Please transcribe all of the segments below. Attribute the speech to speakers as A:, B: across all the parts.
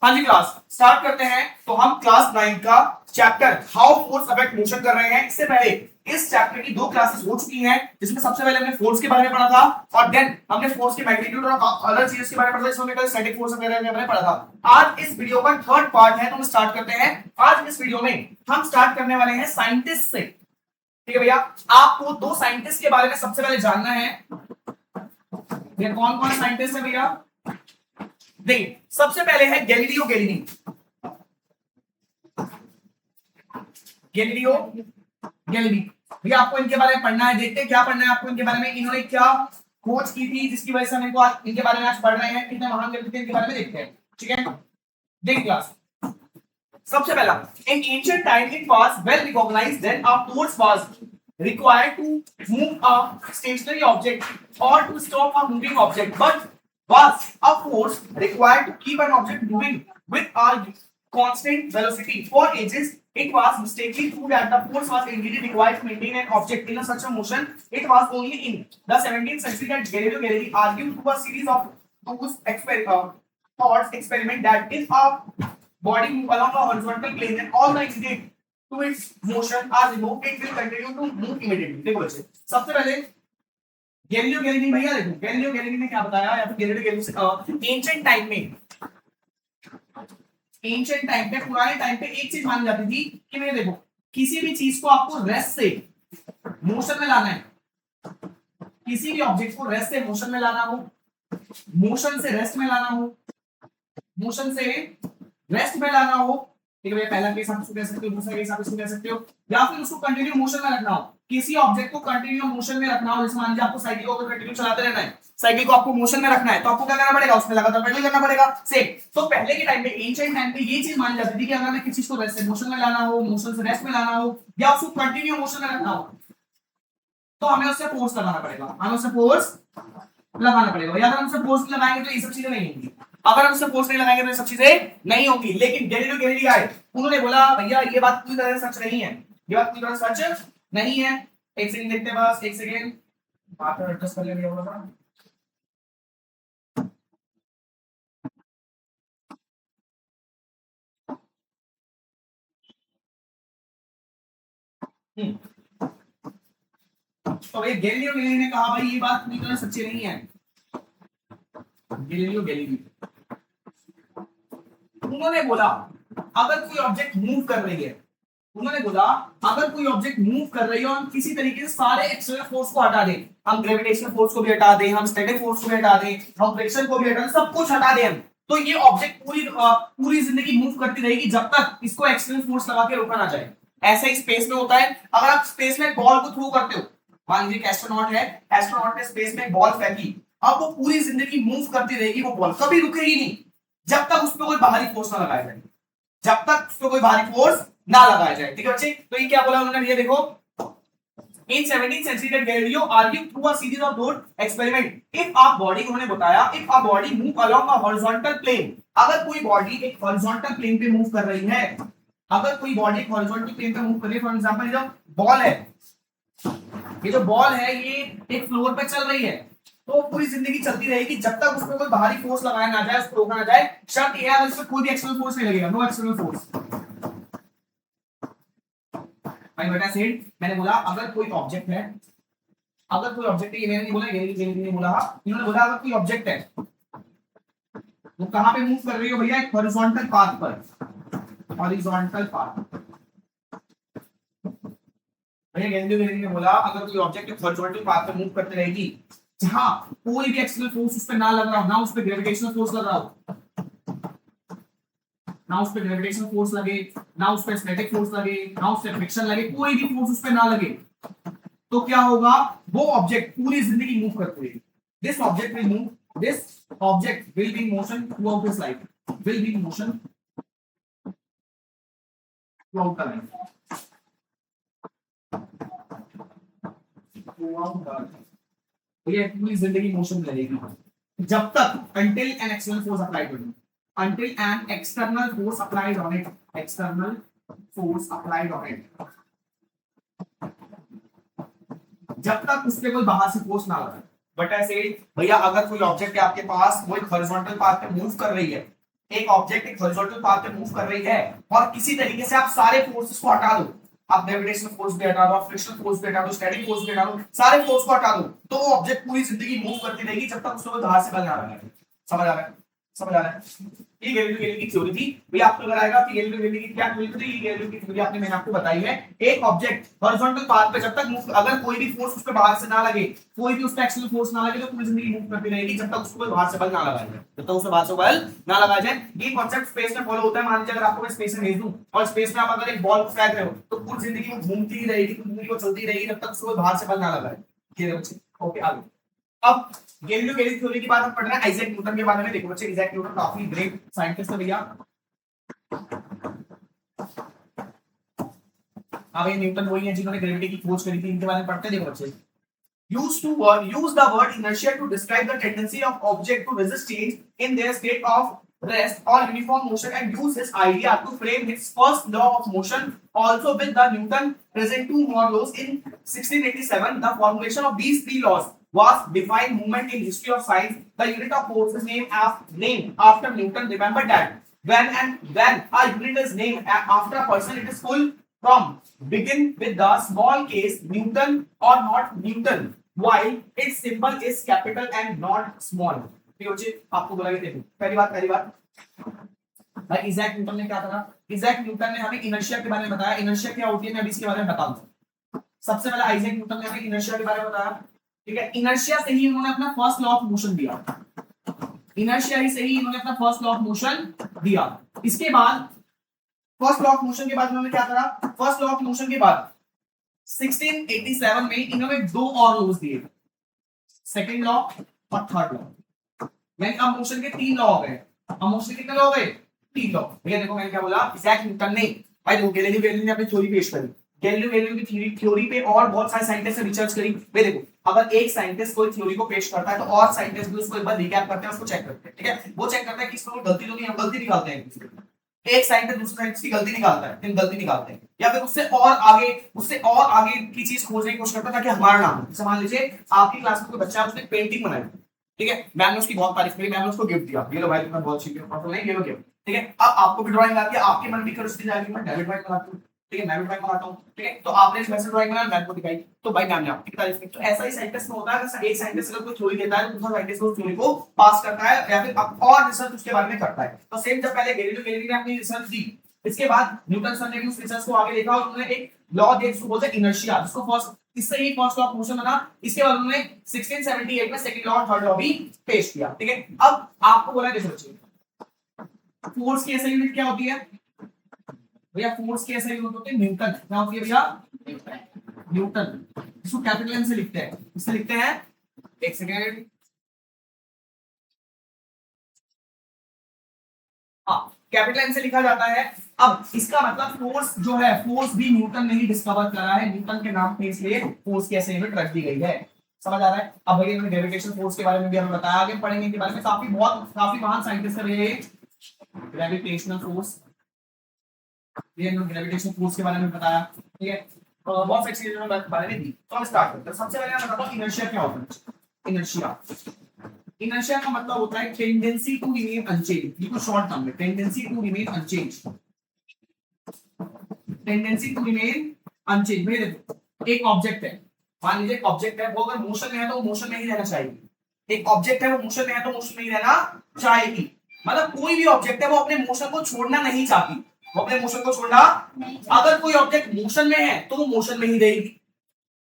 A: हाँ जी class start करते हैं। तो हम क्लास 9 का chapter how force affect motion कर रहे हैं। इससे पहले इस चैप्टर की 2 क्लासेस हो चुकी हैं, जिसमें सबसे पहले हमने फोर्स के बारे में पढ़ा था और देन हमने फोर्स के मैग्नीट्यूड और अदर चीजेस के बारे में पढ़ा था। इसमें कल स्टैटिक फोर्स वगैरह के बारे में पढ़ा था। आज इस वीडियो का थर्ड पार्ट है, तो हम स्टार्ट करते हैं। आज इस वीडियो में हम स्टार्ट करने वाले हैं साइंटिस्ट से। ठीक है भैया, आपको 2 साइंटिस्ट के बारे में सबसे पहले जानना है। ये कौन कौन साइंटिस्ट है भैया? देखिए, सबसे पहले है गैलीलियो गैलीली। गैलीलियो गैलीली भैया, आपको इनके बारे में पढ़ना है। देखते हैं क्या पढ़ना है आपको इनके बारे में। इन्होंने क्या खोज की थी जिसकी वजह से हम इनको आज इनके बारे में आज पढ़ रहे हैं। कितने महान व्यक्ति थे इनके बारे में देखते हैं। ठीक है, देखिए क्लास, सबसे पहला, in ancient time it was well recognised that a force was required to move a stationary object or to stop a moving object, but was a force required to keep an object moving with a constant velocity. For ages, it was mistakenly thought that the force was indeed required to maintain an object in such a motion. It was only in the 17th century that Galileo Galilei argued through a series of thoughts experiment that if a body move along a horizontal plane and all the incident to its motion are removed, it will continue to move immediately. देखो बच्चे, सबसे पहले Galileo Galilei भैया, देखो Galileo Galilei ने क्या बताया, या फिर गैलीलियो गैलीली एंशिएंट टाइम में, एंशिएंट टाइम पे, पुराने टाइम पे एक चीज मानी जाती थी कि मैं देखो किसी भी चीज को आपको रेस्ट से मोशन में लाना है, किसी भी ऑब्जेक्ट को रेस्ट से मोशन में लाना हो, मोशन से रेस्ट में लाना हो, मोशन से रेस्ट में लाना हो। ठीक है, पहला केस आप इसको कह सकते हो, दूसरा केस आप इसको कह सकते हो, या फिर उसको कंटिन्यू मोशन में रखना हो। किसी ऑब्जेक्ट को कंटिन्यू मोशन में रखना हो, जैसे मान लीजिए आपको साइकिल को कंटिन्यू चलाते रहना है, साइकिल को आपको मोशन में रखना है, तो आपको क्या करना पड़ेगा, उसमें लगातार पेडल करना पड़ेगा। सेम, तो पहले के टाइम में, एंशिएंट टाइम पे ये चीज मानी जाती थी कि अगर हमें किसी चीज को रेस्ट से मोशन में लाना हो, मोशन से रेस्ट में लाना हो, या उसको कंटिन्यू मोशन में रखना हो, तो हमें उससे फोर्स लगाना पड़ेगा, हमें उससे फोर्स लगाना पड़ेगा। या अगर हम उससे फोर्स लगाएंगे तो ये सब चीजें नहीं होंगी, अगर हम उससे फोर्स नहीं लगाएंगे तो ये सब चीजें नहीं होंगी। लेकिन गैलीलियो गैलीली आए, उन्होंने बोला भैया ये बात पूरी तरह से सच नहीं है, ये बात पूरी तरह से सच नहीं है। एक सेकंड देखते हैं, बस एक सेकंड, बात एडजस्ट कर लेंगे थोड़ा सा। तो ये गैलीलियो गैलीली ने कहा भाई ये बात पूरी तरह सच्ची नहीं है। गैलीलियो गैलीली उन्होंने बोला अगर कोई ऑब्जेक्ट मूव कर रही है, उन्होंने बोला अगर कोई ऑब्जेक्ट मूव कर रही है और हम किसी तरीके से सारे एक्सटर्नल फोर्स को हटा दें, हम ग्रेविटेशनल फोर्स को भी हटा दें, हम स्टैटिक फोर्स को भी हटा दें, हम फ्रिक्शन को भी हटा दें, सब कुछ हटा दें हम, तो ये ऑब्जेक्ट पूरी जिंदगी मूव करती रहेगी जब तक इसको एक्सटर्नल फोर्स लगा के रोका ना जाए। ऐसा ही स्पेस में होता है। अगर आप स्पेस में बॉल को थ्रो करते हो, मान लीजिए एस्ट्रोनॉट है, एस्ट्रोनॉट ने स्पेस में बॉल फेंकी, अब वो पूरी जिंदगी मूव करती रहेगी, वो बॉल कभी रुकेगी नहीं जब तक उस पर कोई बाहरी फोर्स ना लगाया जाए, जब तक उस पर कोई बाहरी फोर्स ना लगाया जाए। ठीक है बच्चे, तो ये क्या बोला उन्होंने, ये देखो, इन 17th century that Galileo argued through a series of thought experiment, if a body, उन्होंने बताया, if a body move along a horizontal plane, अगर कोई बॉडी एक horizontal plane पे मूव कर रही है, अगर कोई बॉडी एक horizontal plane पे मूव कर रही है, फॉर एग्जांपल ये जो बॉल है, ये जो बॉल है ये एक फ्लोर पे चल रही है, तो पूरी जिंदगी चलती रहेगी जब तक उसमें कोई बाहरी फोर्स लगाया ना जाए, उसको रोका ना जाए। शर्त यह है उसमें कोई भी एक्सटर्नल फोर्स नहीं लगेगा, नो एक्सटर्नल फोर्स। भाई बेटा सेड, मैंने बोला अगर कोई ऑब्जेक्ट है, अगर कोई ऑब्जेक्ट है, ये मैंने नहीं बोला, ये नहीं बोला, इन्होंने बोला अगर कोई ऑब्जेक्ट है वो कहां पे मूव कर रही हो भैया, एक हॉरिजॉन्टल पाथ पर, हॉरिजॉन्टल पाथ। भैया गैलीलियो गैलीली ने बोला अगर कोई ऑब्जेक्ट एक हॉरिजॉन्टल पाथ पे मूव करती रहेगी, जहां कोई भी एक्सटर्नल फोर्स उस पे ना लग रहा हो, ना उस पे ग्रेविटेशनल फोर्स लग रहा हो, ना उस पे ग्रेविटेशनल फोर्स लगे, ना उस पे स्टैटिक फोर्स लगे, ना उस पे फ्रिक्शन लगे, कोई भी फोर्स उस पे ना लगे, तो क्या होगा, वो ऑब्जेक्ट पूरी जिंदगी मूव करती रहेगी। This object will move, this object will be in motion through out his life, will be in motion through out the life, through out the, ये पूरी जिंदगी मोशन में रहेगी जब तक until an external force applied on it, until an external force applied on it, external force applied on it, जब तक उस पे कोई बाहर से फोर्स ना लगे। बट ऐसे भैया अगर कोई ऑब्जेक्ट है आपके पास, वो एक हॉरिजॉन्टल पाथ पे मूव कर रही है, एक ऑब्जेक्ट एक हॉरिजॉन्टल पाथ पे मूव कर रही है और किसी तरीके से आप सारे फोर्सेस को हटा दो, आप ग्रेविटेशनल फोर्स भी हटा दो, फ्रिक्शनल फोर्स भी हटा दो, स्टैटिक फोर्स भी हटा दो, सारे फोर्स को हटा दो, तो वो ऑब्जेक्ट पूरी जिंदगी मूव करती रहेगी जब तक उसको बाहर से बल ना लगाए। समझ आ रहा है? समझ आ रहा है? ये गैलीलियो की थ्योरी थी भैया। आपको लग रहा है कि गैलीलियो की क्या थ्योरी थी? ये गैलीलियो की थ्योरी आपने मैंने आपको बताई है। एक ऑब्जेक्ट हॉरिजॉन्टल पाथ पे जब तक मूव, अगर कोई भी फोर्स उस पे बाहर से ना लगे, कोई भी उस पे एक्सटर्नल फोर्स ना लगे, तो पूरी जिंदगी मूव करती रहेगी जब तक उसको बाहर से बल ना लगाया जाए, जब तक उससे बाहर से बल ना लगाया जाए। ये कांसेप्ट स्पेस में फॉलो होता है। मान लीजिए अगर आपको मैं स्पेस में भेज दूं और स्पेस में आप अगर एक बॉल को फेंक रहे हो, तो पूरी जिंदगी वो घूमती ही रहेगी, पूरी जिंदगी वो चलती रहेगी जब तक उसको बाहर से बल ना लगाए। ठीक है बच्चे? ओके, आगे। अब गैलीलियो गैलीली थ्योरी की बात हम पढ़ रहे हैं आइजैक न्यूटन के बारे में। देखो बच्चे, आइजैक न्यूटन काफी ग्रेट साइंटिस्ट है भैया। अब ये न्यूटन वही है जिन्होंने ग्रेविटी की खोज करी थी, इनके बारे में पढ़ते हैं। देखो बच्चे, use the word inertia to describe the tendency of object to resist change in their state of rest or uniform motion, and use this idea to frame its first law of motion. Also with the Newton present two more laws in 1687. The formulation of these three laws was defined movement in history of science. The unit of force is named after Newton. Remember that when a unit is named after a person, it is full from begin with the small case Newton or not Newton, while its symbol is capital and not small. ठीक है बच्चे, आपको बोला कि देखो, पहली बात भाई इजैक न्यूटन ने क्या करा? इजैक न्यूटन ने हमें इनर्शिया के बारे में बताया। इनर्शिया क्या होती है मैं अभी इसके बारे में बताऊंगा। सबसे पहले आइजैक न्यूटन ने हमें इनर्शिया के बारे में बताया। ठीक है, इनर्शिया से ही उन्होंने अपना फर्स्ट लॉ ऑफ मोशन दिया। इनर्शिया ही से ही इन्होंने अपना फर्स्ट लॉ ऑफ मोशन दिया। इसके बाद फर्स्ट लॉ ऑफ मोशन के बाद उन्होंने क्या करा? फर्स्ट लॉ ऑफ मोशन के बाद 1687 में इन्होंने दो और लॉज दिए, सेकंड लॉ और थर्ड लॉ। मैंने अब मोशन के तीन लॉ हो गए। अब मोशन कितने लॉ हो गए? तीन लॉ। भैया देखो मैंने क्या बोला, इजैक न्यूटन ने, भाई देखो गैलीलियो गैलीली ने अपनी थ्योरी पेश करी। गैलीलियो गैलीली की थ्योरी पे और बहुत सारे साइंटिस्ट ने रिसर्च करी। भाई देखो, अगर एक साइंटिस्ट कोई थ्योरी को पेश करता है तो और साइंटिस्ट भी उसको एक बार रिकैप करते हैं, उसको चेक करते हैं। ठीक है, वो चेक करता है कि इसमें कोई गलती तो नहीं है, गलती निकालते हैं। एक साइंटिस्ट दूसरे साइंटिस्ट की गलती निकालता है, फिर गलती निकालते हैं, या फिर उससे और आगे की चीज खोजने की कोशिश करता है ताकि हमारा नाम हो। जैसे मान लीजिए आपकी क्लास में कोई बच्चा है, उसने पेंटिंग बनाई, ठीक है, मैम ने उसकी बहुत तारीफ करी, मैम ने उसको गिफ्ट दिया, ये लो भाई तुम्हें बहुत अच्छी गिफ्ट, नहीं ये लो गिफ्ट। ठीक है, अब आपको भी ड्राइंग आती है, आपके मन में क्यूरियोसिटी जाएगी, मैं डेविड ड्राइंग बनाता हूँ। ठीक है, मैं भी ड्राइंग बनाता हूँ। ठीक है, तो आपने इस वैसे ड्राइंग बनाया, मैम को दिखाई, तो भाई मैम ने आपकी तारीफ की। तो ऐसा ही साइंटिस्ट में होता है, अगर एक साइंटिस्ट अगर कोई थ्योरी देता है तो दूसरा साइंटिस्ट उस थ्योरी को पास करता है या फिर और रिसर्च उसके बारे में करता है। तो सेम जब पहले गैलीलियो गैलीली ने अपनी रिसर्च दी, इसके बाद न्यूटन सर ने भी उस रिसर्च को आगे देखा और उन्होंने एक लॉ दिया जिसको बोलते हैं इनर्शिया, जिसको फर्स्ट, इससे ही फर्स्ट लॉ ऑफ मोशन बना। इसके बाद उन्होंने 1678 में सेकंड लॉ और थर्ड लॉ भी पेश किया। ठीक है, अब आपको बोला देखो बच्चे, फोर्स की ऐसी यूनिट क्या होती है भैया? फोर्स की ऐसी यूनिट होती है न्यूटन। क्या होती है भैया? न्यूटन। इसको कैपिटल एन से लिखते हैं, इससे लिखते हैं, एक सेकेंड, हाँ कैपिटल एन से लिखा जाता है। अब इसका मतलब फोर्स जो है, फोर्स भी न्यूटन ने ही डिस्कवर करा है, न्यूटन के नाम पे इसलिए फोर्स की ऐसे यूनिट रख दी गई है। समझ आ रहा है? अब भैया हमने ग्रेविटेशन फोर्स के बारे में भी हमें बताया, आगे पढ़ेंगे इनके बारे में। काफी महान साइंटिस्ट है ये। ग्रेविटेशनल फोर्स, ये ग्रेविटेशनल फोर्स के बारे में बताया। ठीक है, बहुत सारी चीजें मैं बारे में दी। तो हम स्टार्ट करते हैं। सबसे पहले मैं बताता हूं इनर्शिया क्या होता है। इनर्शिया, इनर्शिया का मतलब होता है टेंडेंसी टू रिमेन अनचेंज। ये तो शॉर्ट टर्म है, tendency to remain unchange, tendency to remain unchange. भैया देखो, एक ऑब्जेक्ट है, मान लीजिए एक ऑब्जेक्ट है, वो अगर मोशन में है तो वो मोशन में ही रहना चाहिए। एक ऑब्जेक्ट है, वो मोशन में है तो मोशन में ही रहना चाहिए। मतलब कोई भी ऑब्जेक्ट है वो अपने मोशन को छोड़ना नहीं चाहती, वो अपने मोशन को छोड़ना, अगर कोई ऑब्जेक्ट मोशन में है तो वो मोशन में ही रहेगी,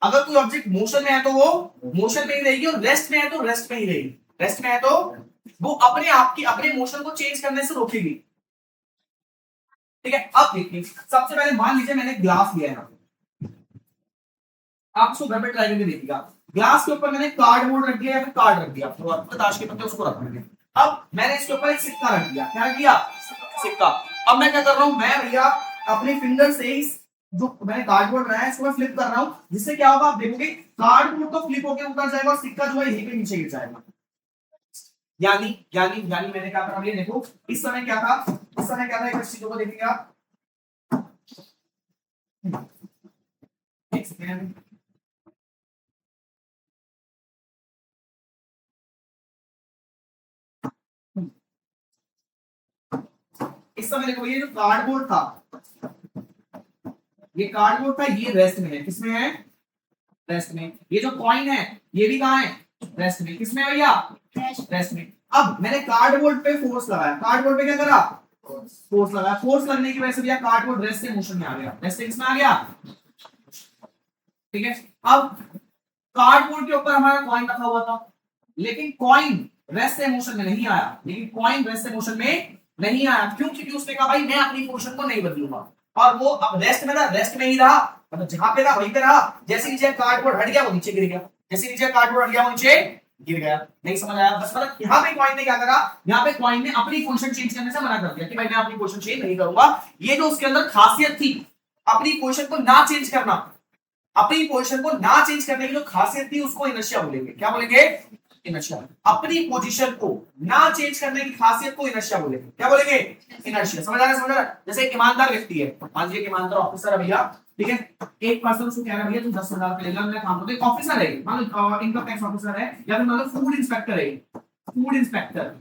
A: अगर कोई ऑब्जेक्ट मोशन में है तो वो मोशन में ही रहेगी, और रेस्ट में है तो रेस्ट में ही रहेगी। रेस्ट में है तो वो अपने आप की अपने मोशन को चेंज करने से रोकेगी। ठीक है, अब देखिए, सबसे पहले मान लीजिए मैंने ग्लास लिया है, आप उसको घर पे ट्राई करके देखिएगा। ग्लास के ऊपर मैंने कार्डबोर्ड रख दिया या फिर कार्ड रख दिया, तो ताश के पत्ते उसको रख देंगे। अब मैंने इसके ऊपर एक सिक्का रख दिया, क्या रख दिया? सिक्का। अब मैं क्या कर रहा हूं, मैं भैया अपने फिंगर से इस जो मैंने कार्डबोर्ड बनाया है इसको मैं फ्लिप कर रहा हूं, जिससे क्या होगा आप देखोगे, कार्डबोर्ड तो फ्लिप होकर ऊपर जाएगा और सिक्का जो है यहीं पे नीचे गिर जाएगा। यानी यानी यानी मैंने क्या करा, ये देखो इस समय क्या था, इस समय क्या था, एक चीजों को देखेंगे आप, एक सेकेंड, इस समय देखो ये जो कार्डबोर्ड था, ये कार्डबोर्ड था, ये रेस्ट में है। किसमें है? रेस्ट में। ये जो कॉइन है ये भी कहां है? रेस्ट में। किसमें है भैया? रेस्ट में। अब मैंने कार्डबोर्ड पे फोर्स लगाया, कार्डबोर्ड पे क्या करा? फोर्स लगाया। फोर्स लगने की वजह से भैया कार्डबोर्ड रेस्ट से मोशन में आ गया। रेस्ट से किसमें आ गया? ठीक है। अब कार्डबोर्ड के ऊपर हमारा कॉइन रखा हुआ था, लेकिन कॉइन रेस्ट से मोशन में नहीं आया। लेकिन कॉइन रेस्ट से मोशन में नहीं आया क्यों? क्योंकि उसने कहा भाई मैं अपनी पोजीशन को नहीं बदलूंगा, और वो अब रेस्ट में था, रेस्ट में ही रहा, मतलब जहां पे था वहीं पे रहा। जैसे नीचे कार्डबोर्ड हट गया वो नीचे गिर गया, जैसे नीचे कार्डबोर्ड हट गया वो नीचे गिर गया। नहीं समझ आया? बस मतलब यहाँ पे कॉइन ने क्या करा, यहाँ पे कॉइन ने अपनी पोजीशन चेंज करने से मना कर दिया कि भाई मैं अपनी पोजीशन चेंज नहीं करूंगा। ये जो उसके अंदर खासियत थी अपनी पोजीशन को ना चेंज करना, अपनी पोजीशन को ना चेंज करने की जो खासियत थी उसको इनर्शिया बोलेंगे। क्या बोलेंगे? इनर्शिया। अपनी पोजीशन को ना चेंज करने की खासियत को इनर्शिया बोलेंगे। क्या बोलेंगे? इनर्शिया। समझ आ रहा है? समझ आ रहा है? जैसे एक ईमानदार व्यक्ति है, मान लीजिए ईमानदार ऑफिसर है भैया, ठीक है। एक पर्सन उसको कह रहा है भैया तू 10,000 रुपए लेगा, मैं काम करता हूं। ऑफिसर है, मान लो इनकम टैक्स ऑफिसर है, या फिर मान लो फूड इंस्पेक्टर है। फूड इंस्पेक्टर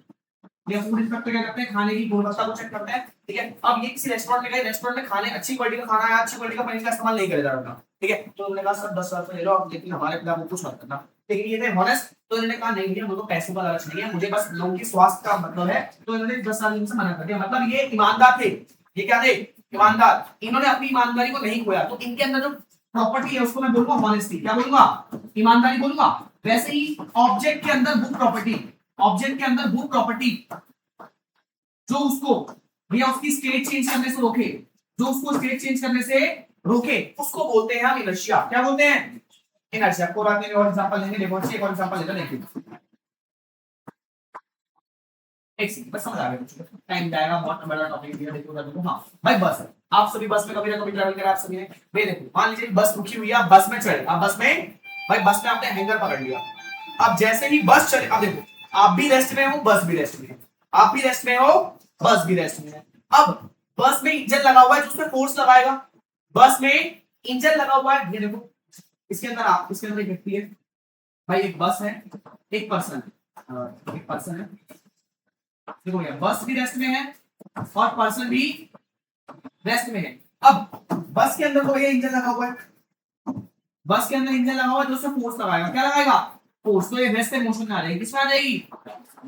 A: या फूड इंस्पेक्टर क्या करते हैं? खाने की गुणवत्ता को चेक करते हैं, ठीक है। अब ये किसी रेस्टोरेंट में गए, रेस्टोरेंट में खाने अच्छी क्वालिटी का खाना है, अच्छी क्वालिटी का पनीर का इस्तेमाल नहीं करेगा उनका, ठीक है। तो उन्होंने कहा सर 10,000 रुपए ले लो आप, लेकिन हमारे खिलाफ कुछ मत करना। लेकिन ये थे हॉनेस्ट, तो इन्होंने कहा नहीं भैया मुझे पैसों का लालच नहीं है, मुझे बस लोगों की स्वास्थ्य का मतलब है। तो इन्होंने 10,000 से मना कर दिया। मतलब ये ईमानदार थे। ये क्या थे? ईमानदार। इन्होंने अपनी ईमानदारी को नहीं खोया। तो इनके अंदर जो प्रॉपर्टी है उसको मैं बोलूंगा हॉनेस्टी। क्या बोलूंगा? ईमानदारी बोलूंगा। वैसे ही ऑब्जेक्ट के अंदर बुक प्रॉपर्टी, ऑब्जेक्ट के अंदर बुक प्रॉपर्टी जो उसको भैया उसकी स्टेट चेंज करने से रोके, जो उसको स्टेट चेंज करने से रोके, उसको बोलते हैं हम इनर्शिया। क्या बोलते हैं? इनर्शिया। को बात नहीं, और एग्जांपल लेंगे। देखो एक और एग्जांपल लेते हैं, देखिए एक सेकंड बस, समझ आ गया मुझे। टाइम जाएगा, बहुत बड़ा टॉपिक दिया। देखो हां भाई, बस है। आप सभी बस में कभी ना कभी ट्रैवल करा, आप सभी ने। भाई देखो मान लीजिए बस रुकी हुई है, आप बस में चढ़े, आप बस में, भाई बस में आपने हैंगर पकड़ लिया। अब जैसे ही बस चले, अब देखो आप भी रेस्ट में हो, बस भी रेस्ट में है, आप भी रेस्ट में हो, बस भी रेस्ट में है। अब बस में इंजन लगा हुआ है, जो उसमें फोर्स लगाएगा, बस में इंजन लगा हुआ है। ये देखो इसके अंदर, आप इसके अंदर एक व्यक्ति है भाई, एक बस है, एक पर्सन है, एक पर्सन है। देखो यार बस भी रेस्ट में है और पर्सन भी रेस्ट में है। अब बस के अंदर तो भैया इंजन लगा हुआ है, बस के अंदर इंजन लगा हुआ है, जो उसमें फोर्स लगाएगा। क्या लगाएगा? फोर्स। तो ये रेस्ट से मोशन में आ जाएगी। किसमें आ जाएगी?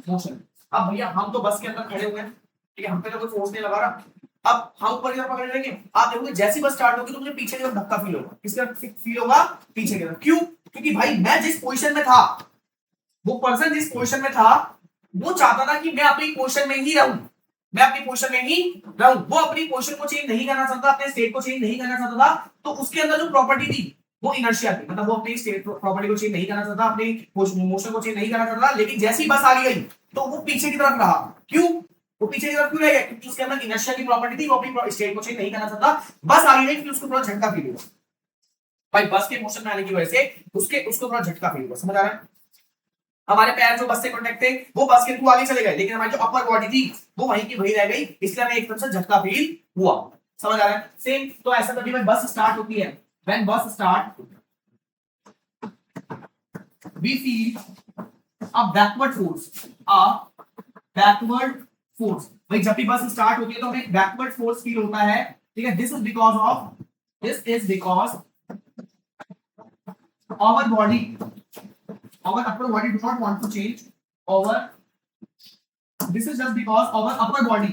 A: मोशन। अब भैया हम तो बस के अंदर खड़े हुए हैं, ठीक है, हम पे तो कोई फोर्स नहीं लगा रहा। अब हम ऊपर की तरफ पकड़ लेंगे, आप देखोगे जैसी बस स्टार्ट होगी तो मुझे पीछे की तरफ धक्का फील होगा। किसका फील होगा? पीछे की तरफ। क्यों? क्योंकि भाई मैं जिस पोजीशन में था, वो पर्सन जिस पोजीशन में था, वो चाहता था कि मैं अपनी पोजीशन में ही रहूं, मैं अपनी पोजीशन में ही रहूं। वो अपनी पोजीशन को चेंज नहीं करना चाहता, अपने स्टेट को चेंज नहीं करना चाहता था। तो उसके अंदर जो प्रॉपर्टी थी वो इनर्शिया थी, मतलब वो अपनी स्टेट प्रॉपर्टी को चेंज नहीं करना चाहता, अपनी मोशन को चेंज नहीं करना चाहता। लेकिन जैसी बस आगे गई तो वो पीछे की तरफ रहा। क्यों? वो पीछे की तरफ क्यों रह गया? क्योंकि उसके अंदर इनर्शिया की प्रॉपर्टी थी, वो अपनी स्टेट को चेंज नहीं करना चाहता। बस आगे गई फिर उसको थोड़ा झटका फील हुआ भाई, बस के मोशन में आने की वजह से उसको थोड़ा झटका फील हुआ। समझ आ रहा है? हमारे पैर जो बस से कॉन्टेक्ट थे वो बस के थ्रू आगे चले गए, लेकिन हमारी जो अपर बॉडी थी वो वहीं की वहीं रह गई, इसलिए हमें एक तरफ से झटका फील हुआ। समझ आ रहा है? सेम तो ऐसा तभी जब बस स्टार्ट होती है, when bus start we feel a backward force, a backward force. भाई जब भी बस स्टार्ट होती है तो हमें बैकवर्ड फोर्स फील होता है, ठीक है। This is because our body, our upper body do not want to change. This is just because our upper body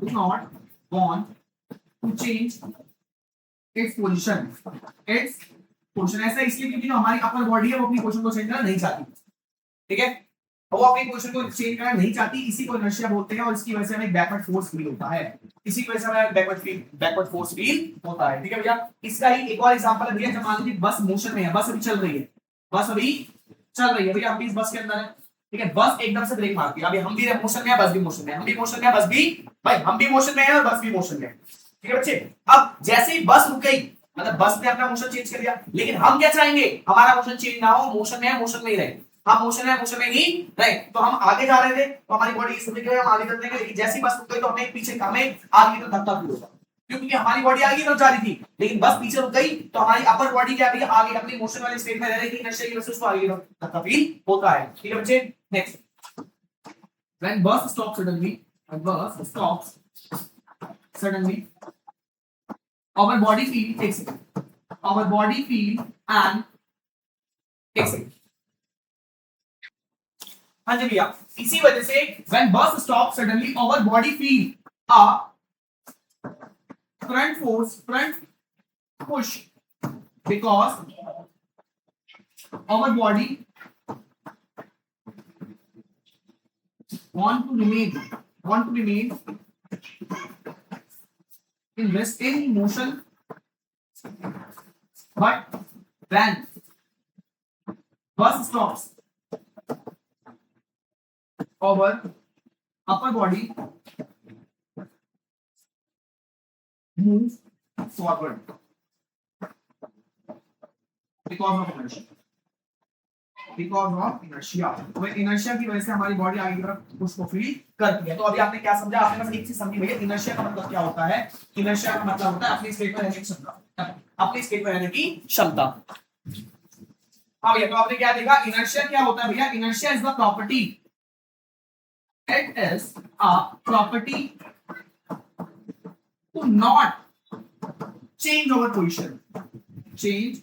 A: do not want to change its position. ऐसा इसलिए क्योंकि हमारी अपर बॉडी है वो अपनी पोजीशन को चेंज करना नहीं चाहती, ठीक है। वो अपनी पोजीशन को चेंज करना नहीं चाहती, इसी को इनर्शिया बोलते हैं, और इसकी वजह से हमें बैकवर्ड फोर्स फील होता है। इसी की वजह से हमें बैकवर्ड फोर्स फील होता है, ठीक है भैया। इसका ही एक और एग्जांपल है भैया, जब मान लीजिए बस मोशन में है, बस अभी चल रही है, भैया हम भी इस बस के अंदर है, ठीक है। बस एकदम से ब्रेक मारती है, अभी हम भी मोशन में है, बस भी मोशन में है, हम भी मोशन में है, बस भी, भाई हम भी मोशन में है और बस भी मोशन में है, ठीक है बच्चे। अब जैसे ही बस रुक गई, मतलब बस ने अपना मोशन चेंज कर दिया, लेकिन हम क्या चाहेंगे? हमारा मोशन चेंज ना हो, मोशन में है, मोशन में ही रहे। हम मोशन में ही रहे, तो हम आगे जा रहे थे तो हमारी बॉडी इस तरीके से हम आगे चलते हैं, लेकिन जैसी बस रुक गई तो हमें पीछे, हमें आगे तो धक्का फील होगा, क्योंकि हमारी बॉडी आगे तरफ जा रही थी, लेकिन बस पीछे रुक गई तो हमारी अपर बॉडी क्या है? आगे अपनी मोशन वाले स्टेट में रह रही थी, इनर्शिया की वजह से उसको आगे धक्का फील होता है, ठीक है बच्चे। Next when bus stops suddenly, when bus stops suddenly, our body feel, takes it, our body feel and takes it. हाँ जी भैया, इसी वजह से when bus stops suddenly, our body feel a front force, front push, because our body want to remain in rest, in motion, but when bus stops, our upper body moves forward because of inertia. Because of inertia. तो inertia की वजह से हमारी body आगे की तरफ push को feel करती है। तो अभी आपने क्या समझा? आपने बस एक चीज समझी भैया, inertia का मतलब क्या होता है? inertia का मतलब होता है अपनी स्टेट में रहने की क्षमता, अपनी स्टेट में रहने की क्षमता। हाँ भैया, तो आपने क्या देखा? inertia क्या होता है भैया? inertia is the property, it is a property to not change our position, change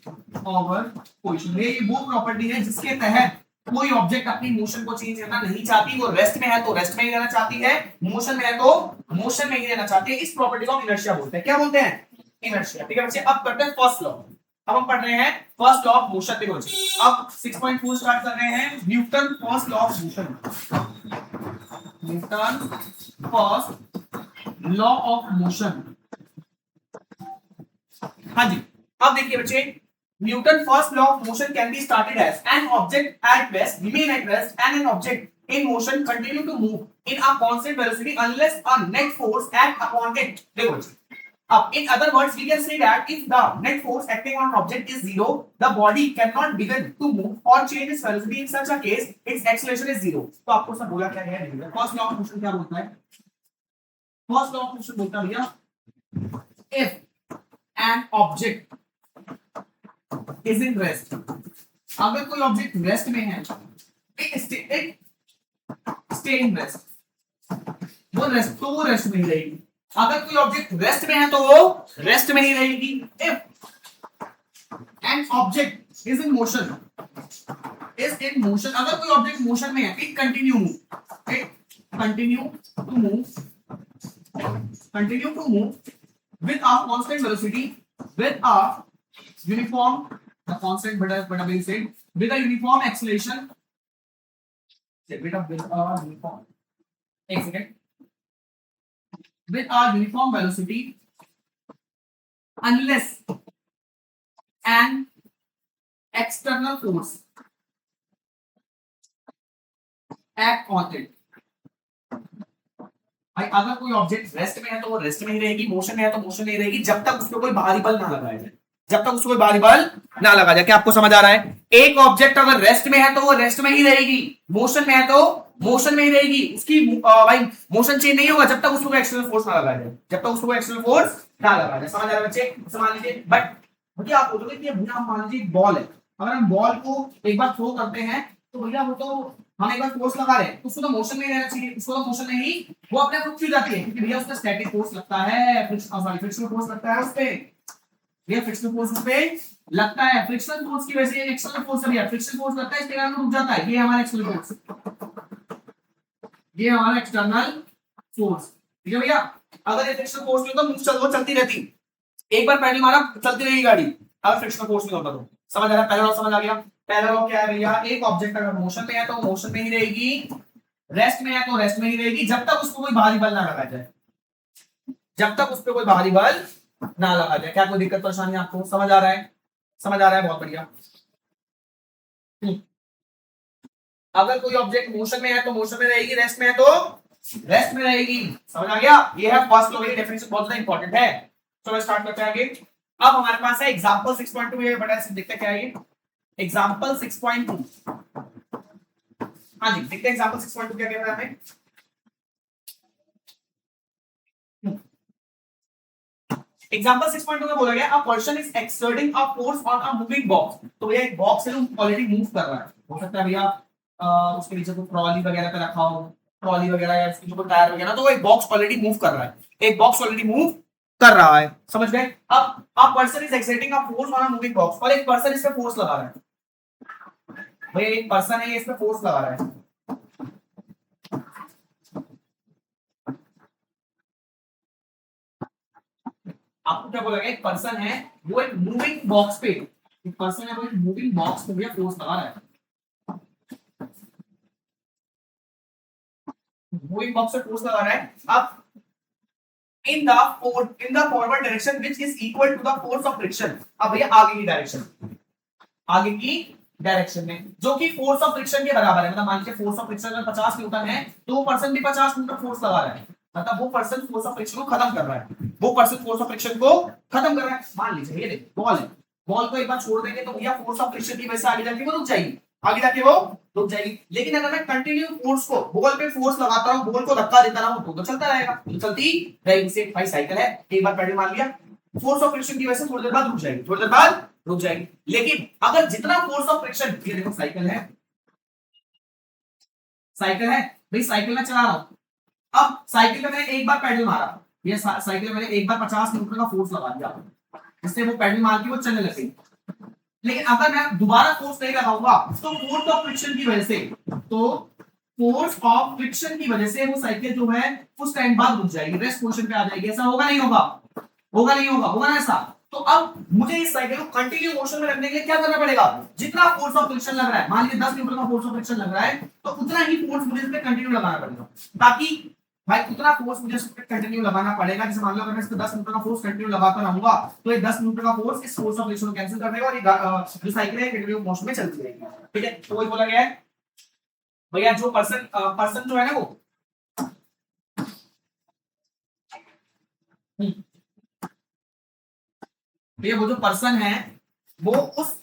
A: our position। ये वो प्रॉपर्टी है जिसके तहत कोई ऑब्जेक्ट अपनी मोशन को चेंज करना नहीं चाहती। वो रेस्ट में है तो रेस्ट में ही रहना चाहती है, मोशन में है तो मोशन में ही रहना चाहती है। इस प्रॉपर्टी को हम इनर्शिया बोलते हैं। क्या बोलते हैं? इनर्शिया। ठीक है बच्चे, अब करते हैं फर्स्ट लॉ। अब हम पढ़ रहे हैं फर्स्ट लॉ ऑफ मोशन। देखो अब 6.4 स्टार्ट कर रहे हैं, Newton first law of motion, Newton first law of motion. हाँ जी, अब देखिए बच्चे, Newton first law of motion can be started as an object at rest remain at rest and an object in motion continue to move in a constant velocity unless a net force act upon it. देखो अब in other words we can say that if the net force acting on object is zero, the body can not begin to move और change its velocity. In such a case its acceleration is zero. तो आपको सब बोला क्या है? First law of motion क्या बोलता है? फर्स्ट लॉ ऑफ मोशन बोलता है भैया, if an object is in rest, अगर कोई ऑब्जेक्ट रेस्ट में है, it stay in rest, वो रेस्ट में ही रहेगी। अगर कोई ऑब्जेक्ट रेस्ट में है तो वो रेस्ट में ही रहेगी। if an object is in motion, अगर कोई ऑब्जेक्ट मोशन में है, it continue to move with a constant velocity, with a uniform, the constant but being said, with a uniform acceleration, with a uniform, एक second, with a uniform velocity unless an external force act on it। भाई अगर कोई object rest में है तो वो rest में ही रहेगी, मोशन में है तो मोशन में ही रहेगी, जब तक उसको कोई बाहरी बल ना लगाया जाए, जब तक उसको कोई बाहरी बल ना लगा जाए। क्या आपको समझ आ रहा है? एक ऑब्जेक्ट अगर रेस्ट में है तो वो रेस्ट में ही रहेगी, मोशन में है तो मोशन में ही रहेगी, उसकी भाई मोशन चेंज नहीं होगा जब तक उसको एक्सटर्नल फोर्स ना लगाया जाए, जब तक उसको एक्सटर्नल फोर्स ना लगाया जाए। समझ आ रहा है बच्चे? समझ लीजिए। बट भैया आप बोलोगे कि भैया हम मान लीजिए बॉल है, अगर हम बॉल को एक बार थ्रो करते हैं तो भैया वो तो हम एक बार फोर्स लगा रहे हैं, उसको तो मोशन में ही रहना चाहिए, उसको तो मोशन में ही वो अपने आप रुक क्यों जाती है? क्योंकि भैया उसका स्टैटिक फोर्स लगता है, फ्रिक्शनल फोर्स लगता है उस पे, ये फ्रिक्शनल फोर्स उस पे लगता है। फ्रिक्शनल फोर्स की वजह से एक्सटर्नल फोर्स है, फ्रिक्शनल फोर्स लगता है, इसके कारण रुक जाता है। ये हमारा एक्सटर्नल फोर्स, ये हमारा एक्सटर्नल फोर्स। ठीक है भैया, अगर ये फ्रिक्शनल फोर्स नहीं होता तो वो चलती रहती, एक बार पैडल मारा चलती रहेगी गाड़ी, अगर फ्रिक्शनल फोर्स नहीं होता तो। समझ आ रहा है? पहला लॉ समझ आ गया। पहला लॉ क्या है भैया? एक ऑब्जेक्ट अगर मोशन में है तो मोशन में ही रहेगी, रेस्ट में है तो रेस्ट में ही रहेगी, जब तक उसको कोई बाहरी बल ना लगाया जाए, जब तक उस पर कोई बाहरी बल ना लगा जाए। क्या कोई दिक्कत परेशानी आपको? समझ आ रहा है? समझ आ रहा है, बहुत बढ़िया। अगर कोई ऑब्जेक्ट मोशन में है तो मोशन में रहेगी, रेस्ट में है तो रेस्ट में रहेगी। समझ आ गया? ये है फर्स्ट लॉ, ये डेफिनेशन बहुत ज्यादा इंपॉर्टेंट है। चलो स्टार्ट करते हैं आगे। अब हमारे पास है एग्जांपल 6.2, ये बड़ा से देखते क्या है ये एग्जांपल 6.2। हाँ जी, देखते हैं एग्जांपल 6.2 क्या कह रहा है। एग्जांपल 6.2 में बोला गया a person is exerting a force on a moving box. तो ये एक बॉक्स है जो ऑलरेडी मूव कर रहा है, हो सकता है भैया उसके नीचे कोई ट्रॉली वगैरह पे रखा हो, ट्रॉली वगैरह या इसकी जो कोई टायर वगैरह, तो वो एक बॉक्स ऑलरेडी मूव कर रहा है, एक बॉक्स ऑलरेडी मूव कर रहा है, समझ गए। अब a person is exerting a force on a moving box, और एक पर्सन इस पे फोर्स लगा रहा है, भाई एक पर्सन है ये इस पे फोर्स लगा रहा है, आपको क्या बोला गया, एक पर्सन है वो एक मूविंग बॉक्स पे, एक पर्सन है वो एक मूविंग बॉक्स पे भैया फोर्स लगा रहा है, मूविंग बॉक्स पे फोर्स लगा रहा है। अब in the forward direction which is equal to the force of friction, अब भैया आगे की डायरेक्शन, आगे की डायरेक्शन में जो कि फोर्स ऑफ फ्रिक्शन के बराबर है, मतलब मान लीजिए फोर्स ऑफ फ्रिक्शन अगर 50 न्यूटन है तो वो पर्सन भी 50 न्यूटन फोर्स लगा रहा है, मतलब वो पर्सन फोर्स ऑफ फ्रिक्शन को खत्म कर रहा है, वो पर्सन फोर्स ऑफ फ्रिक्शन को खत्म कर रहा है। मान लीजिए ये देखो बॉल है, बॉल को एक बार छोड़ देंगे तो भैया फोर्स ऑफ फ्रिक्शन की वजह से आगे जाके वो रुक जाएगी, आगे जाके वो रुक जाएगी, लेकिन अगर मैं कंटिन्यू फोर्स को बॉल पे फोर्स लगाता हूं, बॉल को धक्का देता रहूं तो चलता रहेगा, तो चलती रहेगी। से भाई साइकिल है, एक बार पेडल मार लिया, फोर्स ऑफ फ्रिक्शन की वजह से थोड़ी देर बाद रुक जाएगी, थोड़ी देर बाद रुक जाएगी, लेकिन अगर जितना फोर्स ऑफ फ्रिक्शन, ये देखो साइकिल है, साइकिल है भाई, साइकिल में चला रहा हूं, अब साइकिल में मैंने एक बार पेडल मारा, ये साइकिल में मैंने एक बार 50 न्यूटन का फोर्स लगा दिया, इससे वो पेडल मार के वो चलने लगी, लेकिन अगर मैं दोबारा फोर्स नहीं लगाऊंगा तो फोर्स ऑफ फ्रिक्शन की वजह से, तो फोर्स ऑफ फ्रिक्शन की वजह से वो साइकिल जो है उस टाइम बाद रुक जाएगी, रेस्ट पोजीशन पे आ जाएगी, ऐसा होगा नहीं होगा, होगा नहीं होगा, होगा ना ऐसा। तो अब मुझे इस साइकिल को कंटिन्यू मोशन में रखने के लिए क्या करना पड़ेगा, जितना फोर्स ऑफ फ्रिक्शन लग रहा है, मान लीजिए 10 न्यूटन का फोर्स ऑफ फ्रिक्शन लग रहा है, तो उतना ही फोर्स मुझे इस पे कंटिन्यू लगाना पड़ेगा, ताकि भाई उतना फोर्स मुझे इस पे कंटिन्यू लगाना पड़ेगा, जैसे मान लो अगर मैं इस पे 10 न्यूटन का फोर्स कंटिन्यू लगाता रहूंगा तो ये 10 न्यूटन का फोर्स इस फोर्स ऑफ फ्रिक्शन को कैंसिल कर देगा और ये जो साइकिल है कंटिन्यू मोशन में चलती रहेगी, ठीक है। तो वही बोला गया है भैया, जो पर्सन जो है ना वो भैया वो जो पर्सन है वो उस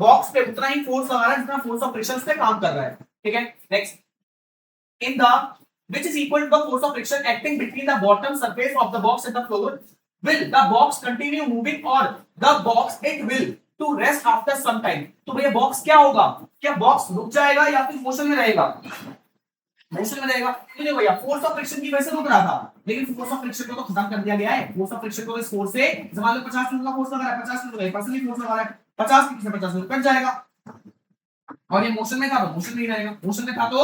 A: बॉक्स पे उतना ही फोर्स लगा रहा है जितना फोर्स ऑफ फ्रिक्शन पे काम कर रहा है, ठीक है। Next, in the which is equal to the force of friction acting between the bottom surface of the box and the floor, will the box continue moving or the box it will to rest after some time। तो भैया box क्या होगा, क्या box रुक जाएगा या फिर motion में रहेगा, मोशन में रहेगा, क्यों भैया फोर्स ऑफ फ्रिक्शन की वजह से रुक रहा था, लेकिन फोर्स ऑफ फ्रिक्शन को तो खत्म कर दिया गया है, फोर्स ऑफ फ्रिक्शन को इस फोर्स से, मान लो 50 न्यूटन का फोर्स लगा रहा है, 50 न्यूटन का पर्सन ही फोर्स लगा रहा है, 50 की 50 न्यूटन कट जाएगा, और ये मोशन में था तो मोशन नहीं रहेगा, मोशन में था तो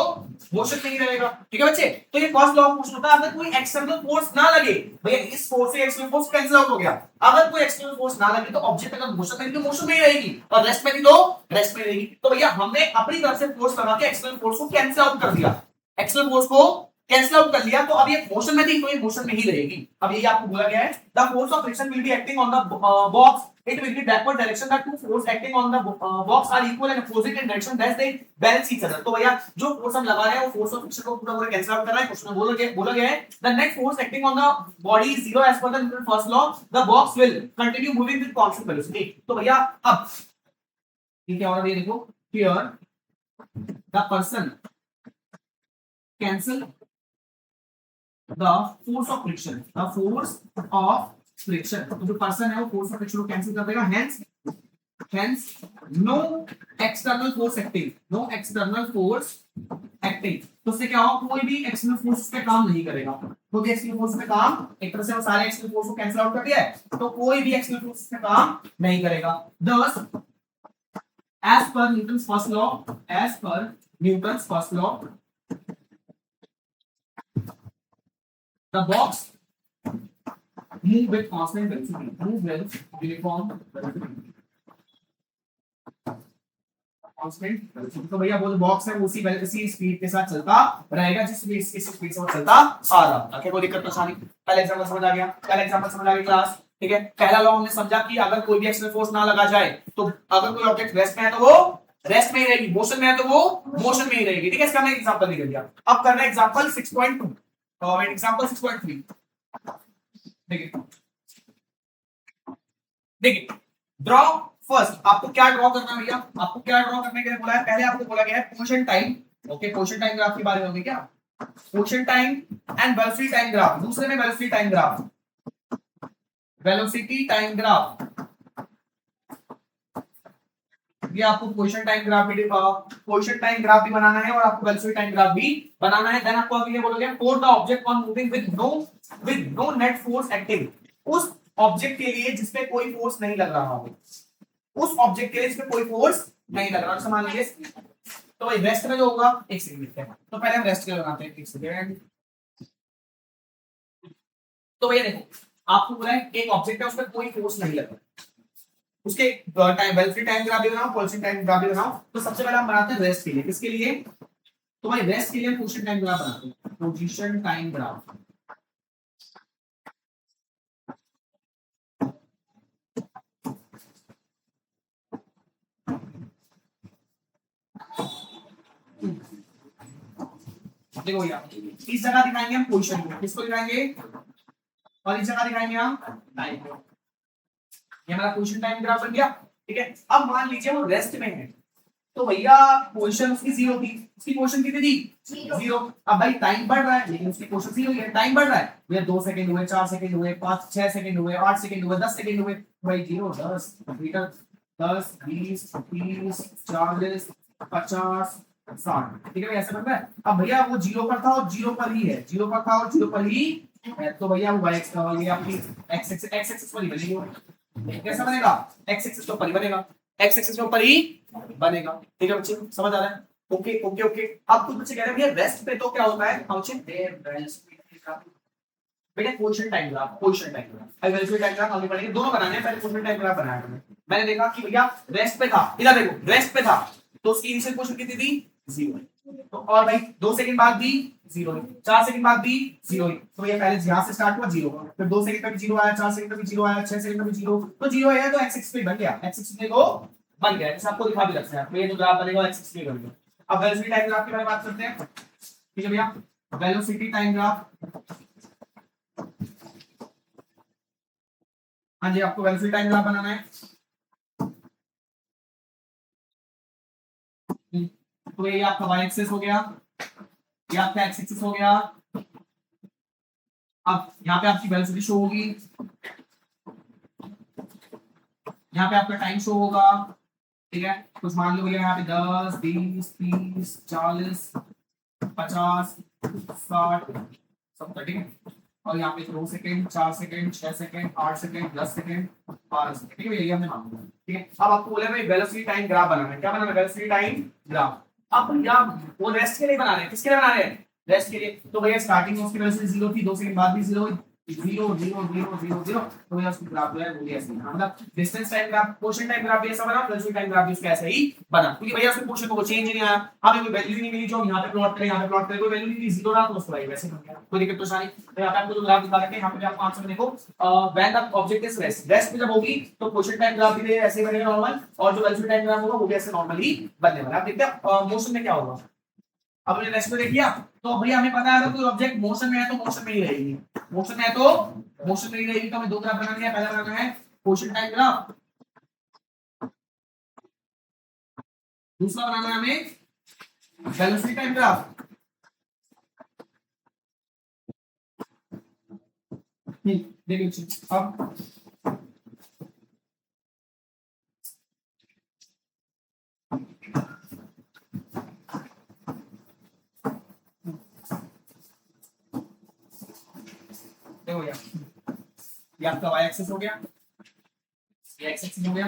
A: मोशन नहीं रहेगा, ठीक है बच्चे। तो ये फर्स्ट लॉ ऑफ मोशन होता है, अगर कोई एक्सटर्नल फोर्स ना लगे, भैया इस फोर्स से एक्सटर्नल फोर्स कैंसिल आउट हो गया, अगर कोई एक्सटर्नल फोर्स ना लगे तो ऑब्जेक्ट अगर मोशन में, तो मोशन में ही रहेगी, और रेस्ट में भी तो रेस्ट में रहेगी। तो भैया हमने अपनी तरफ से फोर्स लगा के एक्सटर्नल फोर्स को कैंसिल आउट कर दिया, एक्सटर्नल फोर्स को कैंसिल आउट कर लिया, तो अब ये मोशन में थी तो ये मोशन में ही रहेगी। अब ये आपको बोला गया है the force of friction will be acting on the box, it will be backward direction, the two force acting on the box are equal and opposite in direction, thus they balance each other। तो भैया जो force हम लगा रहे हैं वो force of friction को पूरा पूरा कैंसिल आउट कर रहा है, क्वेश्चन में बोला गया है the net force acting on the body is zero as per the Newton's first law, the box will continue moving with constant velocity। तो भैया अब ठीक है, और ये देखो here the person cancel the force of friction, the force of friction, तो जो पर्सन है वो फोर्स ऑफ फ्रिक्शन को कैंसिल कर देगा, hence no external force acting, no external force acting. तो उससे क्या होगा, कोई भी एक्सटर्नल फोर्स पे काम नहीं करेगा, कोई भी एक्सटर्नल फोर्स पे काम, एक तरह से वो सारे एक्सटर्नल फोर्स को कैंसिल आउट कर दिया है, तो कोई भी एक्सटर्नल फोर्स पे काम नहीं करेगा। Thus, as per Newton's first law, as per Newton's first law, the box move with constant velocity, move with uniform velocity, constant velocity। तो भैया वो जो बॉक्स है उसी स्पीड के साथ चलता रहेगा जिस स्पीड से वो चलता आ रहा है। कोई दिक्कत परेशानी, पहला एग्जांपल समझ आ गया, पहला एग्जांपल समझ आ गया क्लास, ठीक है। पहला लॉ हमने समझा कि अगर कोई भी एक्सटर्नल फोर्स ना लगा जाए तो अगर कोई ऑब्जेक्ट रेस्ट में है तो वो रेस्ट में ही रहेगी, मोशन में है तो वो मोशन में ही रहेगी, ठीक है। इसका मैंने एग्जांपल निकल दिया। अब करना है एग्जांपल 6.2 और एग्जांपल 6.3। देखिए देखिए, ड्रॉ फर्स्ट, आपको क्या ड्रॉ करना है भैया, आपको क्या ड्रॉ करने के लिए बोला है, पहले आपको बोला गया है position time, okay, position time graph की बात होगी क्या, position time and velocity time graph, दूसरे में velocity time graph, velocity time graph, ये आपको पोजीशन टाइम ग्राफ भी बनाना है और आपको वेलोसिटी टाइम ग्राफ भी बनाना है। देन आपको अभी ये बोलोगे for the object on moving with no net force acting, उस ऑब्जेक्ट के लिए जिसपे कोई फोर्स नहीं लग रहा हो, उस ऑब्जेक्ट के लिए जिसपे कोई फोर्स नहीं लग रहा, मान लीजिए तो भाई रेस्ट में जो होगा एक सेकंड लिखते हैं, तो पहले हम रेस्ट के लिए बनाते हैं, एक सेकंड। तो भैया देखो आपको बोला है एक ऑब्जेक्ट है, उस पर कोई फोर्स नहीं लग रहा, उसके टाइम वेलोसिटी टाइम ग्राफ भी बनाओ, पोजीशन टाइम ग्राफ भी बनाओ। तो सबसे पहले हम बनाते हैं रेस्ट के लिए, किसके लिए? तो भाई रेस्ट के लिए पोजीशन टाइम ग्राफ बनाते हैं, पोजीशन टाइम ग्राफ। देखो भैया इस जगह दिखाएंगे हम पोजीशन को, किसको दिखाएंगे, और इस जगह दिखाएंगे हम टाइम को। ये हमारा पोजीशन टाइम ग्राफ बन गया, ठीक है। अब मान लीजिए वो रेस्ट में है, तो भैया पोजीशन उसकी जीरो थी, उसकी पोजीशन कितनी थी? जीरो। अब भाई टाइम बढ़ रहा है लेकिन उसकी पोजीशन जीरो है, टाइम बढ़ रहा है भैया, 2 सेकंड हुए, 4 सेकंड हुए, 5 6 सेकंड हुए, 8 सेकंड हुए, 10 सेकंड हुए, भाई जीरो 10 मीटर 10 20 30 40 50 60, ठीक है भाई, ऐसे बन रहा है। अब भैया वो जीरो पर था और जीरो पर ही है, जीरो पर था और जीरो पर ही है, तो भैया वो y का हो गया, आपकी x एक्सिस पर ही बनेगी वो। कैसा बनेगा? x एक्सिस के ऊपर ही बनेगा, x एक्सिस के ऊपर ही बनेगा, ठीक है बच्चे, समझ आ रहा है? Okay okay okay. अब कुछ बच्चे कह रहे हैं भैया रेस्ट पे तो क्या होता है? बेटा position time graph, position time graph, अब वेलोसिटी टाइम ग्राफ आगे बढ़ेंगे, दोनों बनाने हैं, पहले पोजीशन टाइम ग्राफ बनाया मैंने देखा कि भैया रेस्ट पे था, इधर देखो रेस्ट पे था, तो उसकी इनिशियल पोजीशन कितनी थी? जीरो। तो और भाई 2 सेकंड बाद भी जीरो, 4 सेकंड बाद भी जीरो, तो ये पहले यहां से स्टार्ट हुआ जीरो, फिर 2 सेकंड तक जीरो आया, 4 सेकंड तक जीरो आया, 6 सेकंड तक जीरो, तो जीरो आया तो x एक्सिस पे बन गया, x एक्सिस पे को बन गया, जैसे आपको दिखा भी रखते हैं, तो ये जो ग्राफ बनेगा x एक्सिस पे बन गया। अब वेलोसिटी टाइम ग्राफ के बारे में बात करते हैं, ठीक है भैया, वेलोसिटी टाइम ग्राफ। हाँ जी, आपको वेलोसिटी टाइम ग्राफ बनाना है, तो ये आपका y एक्सिस हो गया, ये आपका x एक्सिस हो गया। अब यहाँ पे आपकी वेलोसिटी शो होगी, यहाँ पे आपका टाइम शो होगा, ठीक है। कुछ मान लो भैया यहाँ पे 10 20 30 40 50 60 70, ठीक है। और यहाँ पे 2 second 4 second 6 second 8 second 10 second 12 second, ठीक है, यही हमने मान लिया, ठीक है। अब आपको बोला भाई वेलोसिटी टाइम ग्राफ बनाना है, क्या बनाना है? Velocity time graph. अब भैया वो रेस्ट के लिए बना रहे हैं, किसके लिए बना रहे हैं? रेस्ट के लिए। तो भैया स्टार्टिंग में उसकी वेलोसिटी जीरो थी, 2 सेकंड बाद भी zero, zero zero zero zero zero, तो भैया उसकी ग्राफ जो है वो भी ऐसे मतलब distance time graph, position time graph भी ऐसा बना, वेलोसिटी टाइम ग्राफ भी उसका ऐसा ही बना, क्योंकि भैया उसके पोजीशन को चेंज नहीं आया, हमें कोई वैल्यू नहीं मिली, जो हम यहाँ पे प्लॉट करें, यहाँ पे प्लॉट करें, कोई वैल्यू नहीं थी, जीरो रहा, तो उसको भाई वैसे बन गया, कोई दिक्कत तो नहीं। तो यहाँ पे आपको जो ग्राफ दिखा रखे हैं, यहाँ पे आपको आंसर में देखो, when the object is rest, rest में जब होगी तो पोजीशन टाइम ग्राफ भी ऐसे बनेगा नॉर्मल, और जो वेलोसिटी टाइम ग्राफ होगा वो भी ऐसे नॉर्मल ही बनने वाला है। आप देखते हैं मोशन में क्या होगा। अब हमने रेस्ट में देख लिया, तो भैया हमें पता है अगर कोई ऑब्जेक्ट मोशन में है तो मोशन में ही रहेगी, मोशन में है तो मोशन में ही रहेगी। तो हमें दो ग्राफ बनाने हैं, पहला बनाना है पोजीशन टाइम ग्राफ, दूसरा बनाना है हमें वेलोसिटी टाइम ग्राफ। देखिए अब देखो भैया, ये आपका y एक्सिस हो गया, ये x एक्सिस हो गया,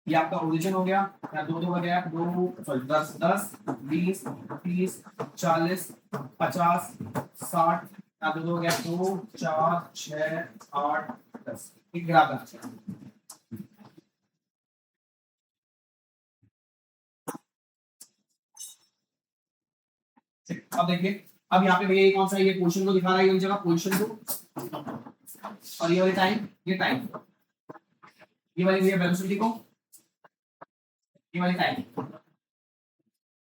A: ये आपका ओरिजिन हो गया, या दो दो हो गया, दो सॉरी 10 10 20 30 40 50 60, या दो दो हो गया, 2 4 6 8 10, एक ग्राफ बना। अब देखिए, अब यहाँ पे भैया कौन सा ये पोजीशन को दिखा रहा है, ये जगह पोजीशन को, और ये वाली टाइम, ये टाइम, ये वाली भैया वेलोसिटी को, ये वाली टाइम।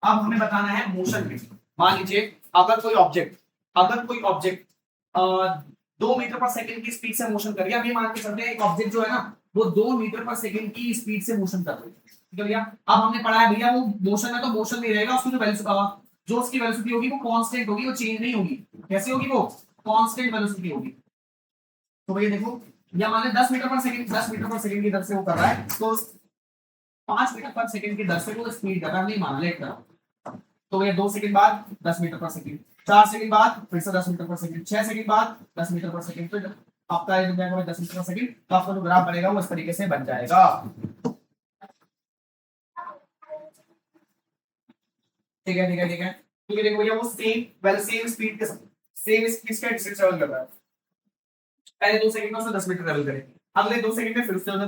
A: अब हमें बताना है मोशन में, मान लीजिए अगर कोई ऑब्जेक्ट 2 मीटर पर सेकंड की स्पीड से मोशन कर रही है, अब ये मान के चलते हैं एक ऑब्जेक्ट जो है ना वो 2 मीटर पर सेकंड की स्पीड से मोशन कर रही है, ठीक है भैया। अब हमने पढ़ा है भैया वो मोशन है तो मोशन नहीं रहेगा, उसकी जो उसकी वेलोसिटी होगी वो कांस्टेंट होगी, वो चेंज नहीं होगी। कैसे होगी? वो कांस्टेंट वेलोसिटी होगी। तो भैया देखो, या माने 10 मीटर पर सेकंड, 10 मीटर पर सेकंड की दर से वो कर रहा है, तो 5 मीटर पर सेकंड की दर से वो स्पीड कर रहा है, नहीं माना लेट करा, तो ये 2 सेकंड बाद 10 मीटर पर सेकंड, 4 सेकंड बाद फिर से 10 मीटर पर सेकंड, 6 सेकंड बाद 10 मीटर पर सेकंड, तो आपका ये जब 10 मीटर पर सेकंड, तो आपका जो ग्राफ बनेगा वो इस तरीके से बन जाएगा। ठीक है ठीक है ठीक है, क्योंकि देखो भैया वो सेम स्पीड के का डिस्टेंस ट्रैवल कर रहा है। पहले 2 सेकंड में उसने 10 मीटर ट्रैवल करे, अगले 2 सेकंड में फिर से उसने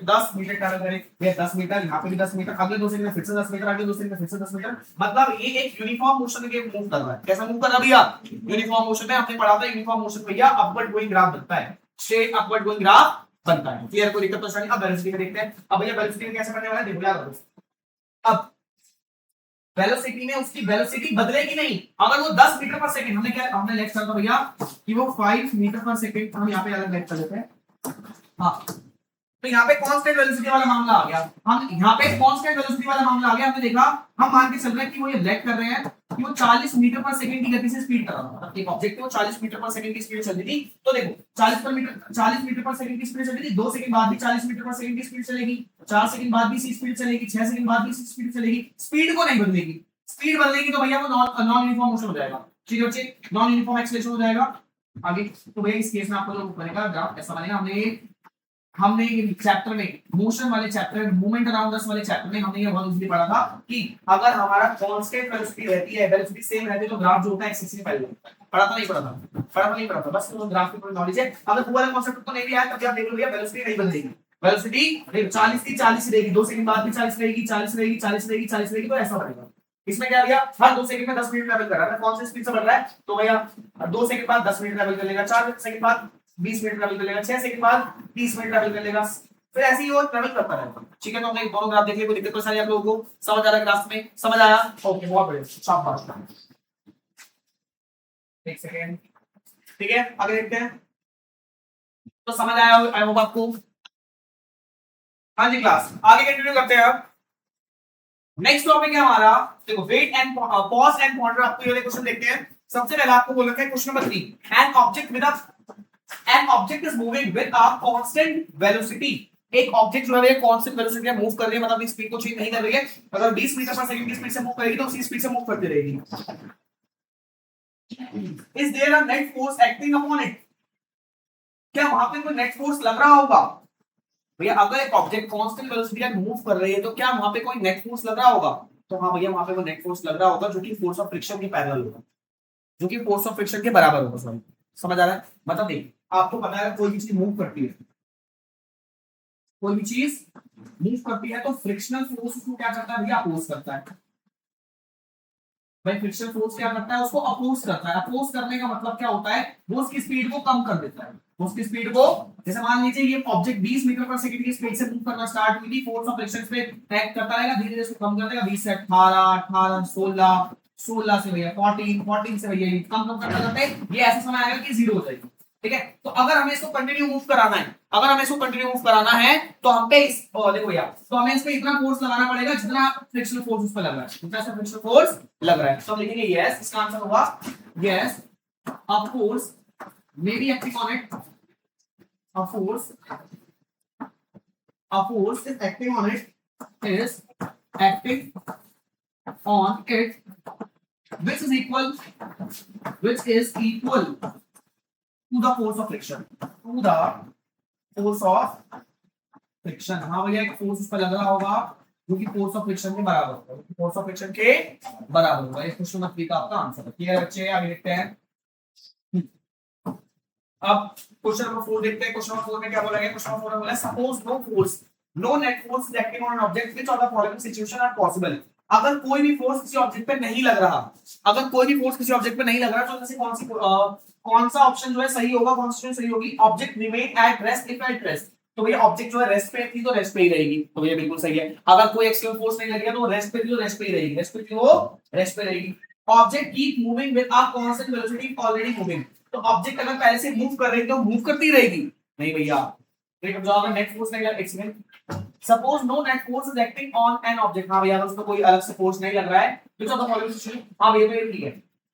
A: 10 मीटर ट्रैवल करे, ये 10 मीटर, यहाँ पे भी 10 मीटर, अगले 2 सेकंड में फिर से 10 मीटर, अगले 2 सेकंड में फिर से 10 मीटर, मतलब ये एक यूनिफॉर्म मोशन के मूव कर रहा है। कैसा मूव कर रहा है भैया? यूनिफॉर्म मोशन में। आपने पढ़ा था यूनिफॉर्म मोशन भैया अपवर्ड गोइंग ग्राफ बनता है, स्ट्रेट अपवर्ड गोइंग ग्राफ बनता है। क्लियर? कोई दिक्कत तो नहीं। अब वेलोसिटी में देखते हैं। अब भैया वेलोसिटी में कैसे करने वाला है देखो यार, अब वेलोसिटी में उसकी वेलोसिटी बदलेगी नहीं। अगर वो 10 मीटर पर सेकंड, हमने लेट कर दिया भैया कि वो 5 मीटर पर सेकंड, हम यहाँ पे अलग लेट कर लेते हैं। हाँ, तो यहाँ पे कांस्टेंट वेलोसिटी वाला मामला आ गया। हम यहाँ पे कांस्टेंट वेलोसिटी वाला मामला आ गया, हमने देखा, हम मान के चल रहे हैं कि वो ये लेट कर रहे हैं कि वो 40 मीटर पर सेकंड की गति से स्पीड कर रहा था। एक ऑब्जेक्ट वो 40 मीटर पर सेकंड की स्पीड चल रही थी, तो देखो 40 मीटर पर सेकंड की स्पीड चल रही थी, 2 सेकंड बाद भी 40 मीटर पर सेकंड की स्पीड चलेगी, 4 सेकंड बाद भी इसी स्पीड चलेगी, 6 सेकंड बाद भी इसी स्पीड चलेगी। स्पीड को नहीं बदलेगी। स्पीड बदलेगी तो भैया वो नॉन यूनिफॉर्म मोशन हो जाएगा। ठीक है बच्चे, नॉन यूनिफॉर्म एक्सेलरेशन हो जाएगा। आगे तो भैया इस केस में आपको जो बनेगा ग्राफ ऐसा बनेगा। हमने चैप्टर में मोशन वाले चैप्टर, मूवमेंट अराउंड अस वाले चैप्टर में हमने ये बहुत इजीली पढ़ा था कि अगर हमारा कांस्टेंट वेलोसिटी रहती है, वेलोसिटी सेम रहती है, तो ग्राफ जो होता है एक्सिस से पहले पढ़ा था, नहीं पढ़ा था? पढ़ा था नहीं पढ़ा था? बस तो ग्राफ की पूरी नॉलेज है। अगर वो वाला कांसेप्ट को नहीं भी आया तब आप देख लो भैया वेलोसिटी नहीं बदलेगी। वेलोसिटी 40 की 40 रहेगी, 2 सेकंड बाद भी 40 रहेगी, 40 रहेगी, 40 रहेगी, 40 रहेगी, तो ऐसा बनेगा। इसमें क्या भैया हर 2 सेकंड में 10 मिनट ट्रैवल कर रहा है, कौन सी स्पीड से बढ़ रहा है, तो भैया 2 सेकंड बाद 10 मिनट ट्रैवल कर लेगा, 4 सेकंड बाद 20 मिनट ट्रैवल कर लेगा, 6 सेकंड बाद 30 मिनट ट्रैवल कर लेगा, फिर ऐसे ही वो ट्रैवल करता रहेगा। ठीक है, तो हमने दोनों ग्राफ देख लिए, कोई दिक्कत परेशानी आप लोगों को समझ आ रहा है? ग्राफ में समझ आया? ओके, बहुत बढ़िया, शाबाश। एक सेकंड, ठीक है, आगे देखते हैं। तो समझ आया आई होप आपको? हाँ जी क्लास, आगे कंटिन्यू करते हैं। अब नेक्स्ट टॉपिक है हमारा, देखो wait and pause and ponder. आपको ये क्वेश्चन देखते हैं। सबसे पहले आपको बोल रखा है question number 3, N object is moving with a constant velocity. एक ऑब्जेक्ट जो है कांस्टेंट वेलोसिटी में मूव कर रही है, मतलब स्पीड को चेंज नहीं कर रही है। अगर 20 मीटर पर सेकंड की स्पीड से मूव करेगी तो उसी स्पीड से मूव करती रहेगी। Is there a net force acting upon it? क्या वहां पे कोई नेट फोर्स लग रहा होगा? भैया अगर एक ऑब्जेक्ट कांस्टेंट वेलोसिटी में मूव कर रही है तो क्या वहां पे कोई नेट फोर्स लग रहा होगा? तो हाँ भैया, वहां पे वो नेट फोर्स लग रहा होगा जो कि फोर्स ऑफ फ्रिक्शन के पैरेलल होगा, जो कि फोर्स ऑफ फ्रिक्शन के बराबर होगा। सॉरी, समझ आ रहा है? मतलब देखिए, आपको पता है कोई भी चीज मूव करती है, कोई भी चीज मूव करती है तो फ्रिक्शनल फोर्स उसको क्या करता है भैया? अपोज करता है। भाई फ्रिक्शनल फोर्स क्या करता है? उसको अपोज करता है। अपोज करने का मतलब क्या होता है? वो उसकी स्पीड को कम कर देता है। उसकी स्पीड को, जैसे मान लीजिए ये ऑब्जेक्ट 20 मीटर पर सेकंड की स्पीड से मूव करना स्टार्ट हुई थी, फोर्स ऑफ फ्रिक्शन पे एक्ट करता रहेगा, धीरे धीरे इसको कम कर देगा। 20 से 18, 18, 16, 16 से भैया 14, 14 से भैया कम करते करते ये ऐसा समय आएगा कि 0 हो जाएगी। ठीक है, तो अगर हमें इसको कंटिन्यू मूव कराना है, अगर हमें इसको कंटिन्यू मूव कराना है तो हम पे इस देखो भैया, तो हमें इस पे इतना फोर्स लगाना पड़ेगा जितना फ्रिक्शनल फोर्स उस पर लग रहा है, जितना सा फ्रिक्शनल फोर्स लग रहा है। तो हम लिखेंगे यस, इसका आंसर होगा yes, a force may be acting on it, a force is acting on it, is acting on it, which is equal to the force of friction, to the force of friction। हाँ भैया, एक force उस पर लग रहा होगा जो कि फोर्स ऑफ फ्रिक्शन के बराबर होगा, फोर्स ऑफ फ्रिक्शन के बराबर होगा। ये क्वेश्चन नंबर 3 का आपका आंसर है। ठीक है बच्चे, आगे देखते हैं। अब क्वेश्चन नंबर 4 देखते हैं। क्वेश्चन नंबर 4 में क्या बोला गया? क्वेश्चन नंबर 4 में बोला suppose no net force is acting on an object which of the following situation are possible. अगर कोई भी फोर्स किसी ऑब्जेक्ट पे नहीं लग रहा, अगर कोई भी फोर्स किसी ऑब्जेक्ट पे नहीं लग रहा, तो जैसे कौन सा ऑप्शन जो है सही होगा, कौन सा ऑप्शन सही होगी? Object remain at rest if at rest. तो भैया ऑब्जेक्ट जो है रेस्ट पे थी तो रेस्ट पे ही रहेगी, तो भैया बिल्कुल सही है। अगर कोई एक्सटर्नल फोर्स नहीं लगेगा तो रेस्ट पे थी तो रेस्ट पे ही रहेगी, रेस्ट पे थी वो रेस्ट पे रहेगी। Object keep moving with a constant velocity already moving. तो ऑब्जेक्ट अगर पहले से मूव कर रही है तो मूव करती रहेगी? नहीं भैया, देखो जो अगर नेट फोर्स नहीं लगा, accident suppose no net force is acting on an object. हां भैया, अगर उसको कोई अलग से फोर्स नहीं लग रहा है, तो चलो फॉलोइंग सिचुएशन, हां भैया तो ये ठीक है।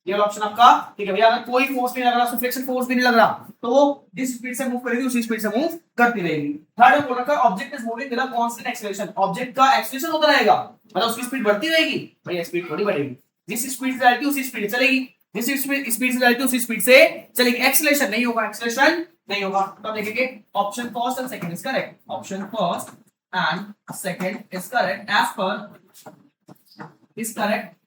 A: ये वाला ऑप्शन आपका ठीक है भैया। अगर कोई फोर्स नहीं लग रहा, फ्रिक्शन फोर्स भी नहीं लग रहा, तो वो जिस स्पीड से मूव करेगी उसी स्पीड से मूव करती रहेगी। थर्ड बोला का object is moving with a constant acceleration, object का एक्सेलरेशन होता रहेगा, मतलब उसकी स्पीड बढ़ती रहेगी, भैया स्पीड थोड़ी बढ़ेगी, जिस स्पीड से चलती उसी स्पीड से चलेगी, जिस स्पीड से चलती उसी स्पीड से चलेगी, एक्सेलरेशन नहीं होगा, एक्सेलरेशन नहीं होगा। तो आप लिखेंगे option first and second is correct, option first and second is correct as per is correct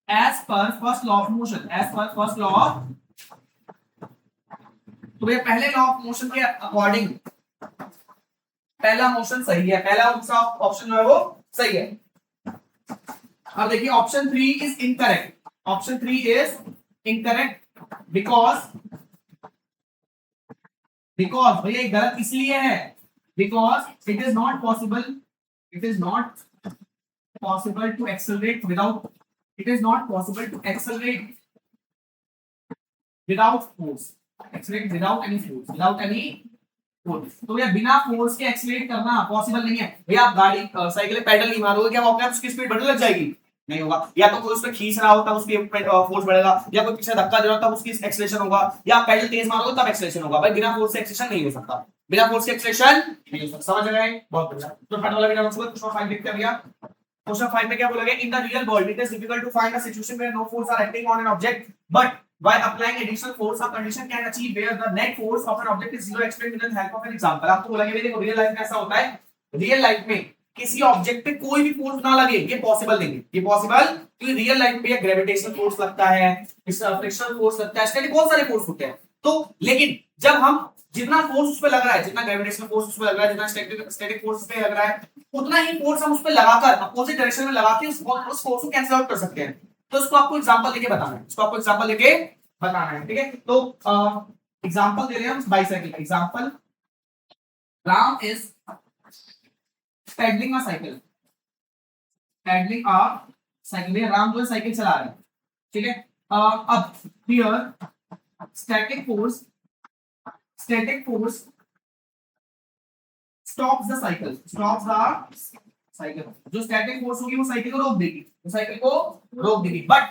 A: as per first law of motion, as per first law of, तो भैया पहले लॉ ऑफ मोशन के according पहला motion सही है, पहला option जो है वो सही है। अब देखिए option 3 is incorrect, option 3 is incorrect because भैया गलत इसलिए है because it is not possible to accelerate without, it is not possible to accelerate without force, accelerate without any force, तो ये बिना फोर्स के एक्सेलरेट करना पॉसिबल नहीं है भैया। आप गाड़ी साइकिल पैडल नहीं मारोगे क्या अपने आप उसकी स्पीड बढ़ने लग जाएगी? नहीं होगा। या तो कोई उस पे खींच रहा हो तब उसकी फोर्स बढ़ेगा, या कोई पीछे धक्का दे रहा हो तब उसकी एक्सेलरेशन होगा, या आप पैडल तेज मारोगे तब एक्सेलरेशन होगा। भाई बिना फोर्स से एक्सेलरेशन नहीं हो सकता, बिना फोर्स के एक्सेलरेशन नहीं हो सकता। समझ गए? बहुत बढ़िया। तो पैडल वाला बिना फोर्स को 5 देखते हैं भैया। क्वेश्चन 5 में क्या बोला गया? In the real world it is difficult to find a situation where no force are acting on an object but by applying additional force a condition can achieve where the net force of an object is zero explain with the help of an example. आपको बोला गया देखो real life में ऐसा होता है, real life में किसी ऑब्जेक्ट पे कोई भी फोर्स ना लगे, ये पॉसिबल नहीं है, ये पॉसिबल क्योंकि रियल लाइफ में ग्रेविटेशनल फोर्स लगता है, फ्रिक्शनल फोर्स लगता है, स्टैटिक बहुत सारे फोर्स होते हैं। तो लेकिन जब हम जितना फोर्स उस पे लग रहा है, जितना ग्रेविटेशनल फोर्स उस पे लग रहा है, जितना स्टैटिक फोर्स पे लग रहा है, उतना ही फोर्स हम उस पे लगाकर अपोजिट डायरेक्शन में लगा के उस फोर्स को कैंसिल आउट कर सकते हैं। तो इसको आपको एग्जांपल देके बताना है, इसको आपको एग्जांपल देके बताना है, ठीक है। तो एग्जांपल दे रहे हैं हम बाइसाइकिल का example. Ram is pedalling a cycle, pedalling a cycle, Ram जो साइकिल चला रहे हैं, ठीक है। अब here static force stops the cycle, जो स्टैटिक फोर्स होगी वो साइकिल को रोक देगी, but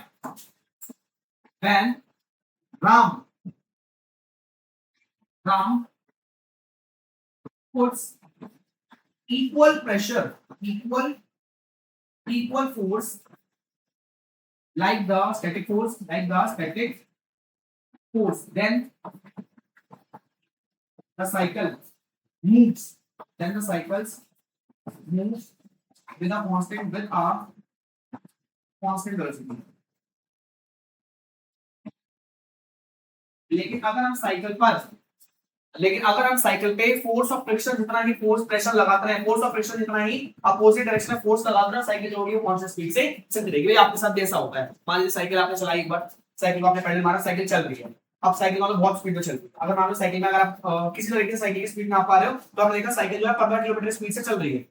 A: when Ram puts equal pressure, equal force like the static force, then the cycle moves, with a constant velocity। लेकिन अगर हम साइकिल पे फोर्स ऑफ फ्रिक्शन जितना ही फोर्स प्रेशर लगाते हैं, फोर्स ऑफ फ्रिक्शन जितना ही अपोजिट डायरेक्शन में force लगाते हैं, साइकिल जो होगी वो कौन सी स्पीड से चलती रहेगी। भाई आपके साथ ऐसा होता है, मान लीजिए साइकिल आपने चलाई, एक बार साइकिल को आपने पेडल मारा, साइकिल चल रही है, अब साइकिल वाला बहुत स्पीड में चल रही है। अगर मान लो साइकिल में अगर आप किसी तरीके से साइकिल की स्पीड ना पा रहे हो तो आपने देखा साइकिल जो है 15 किलोमीटर स्पीड से चल रही है।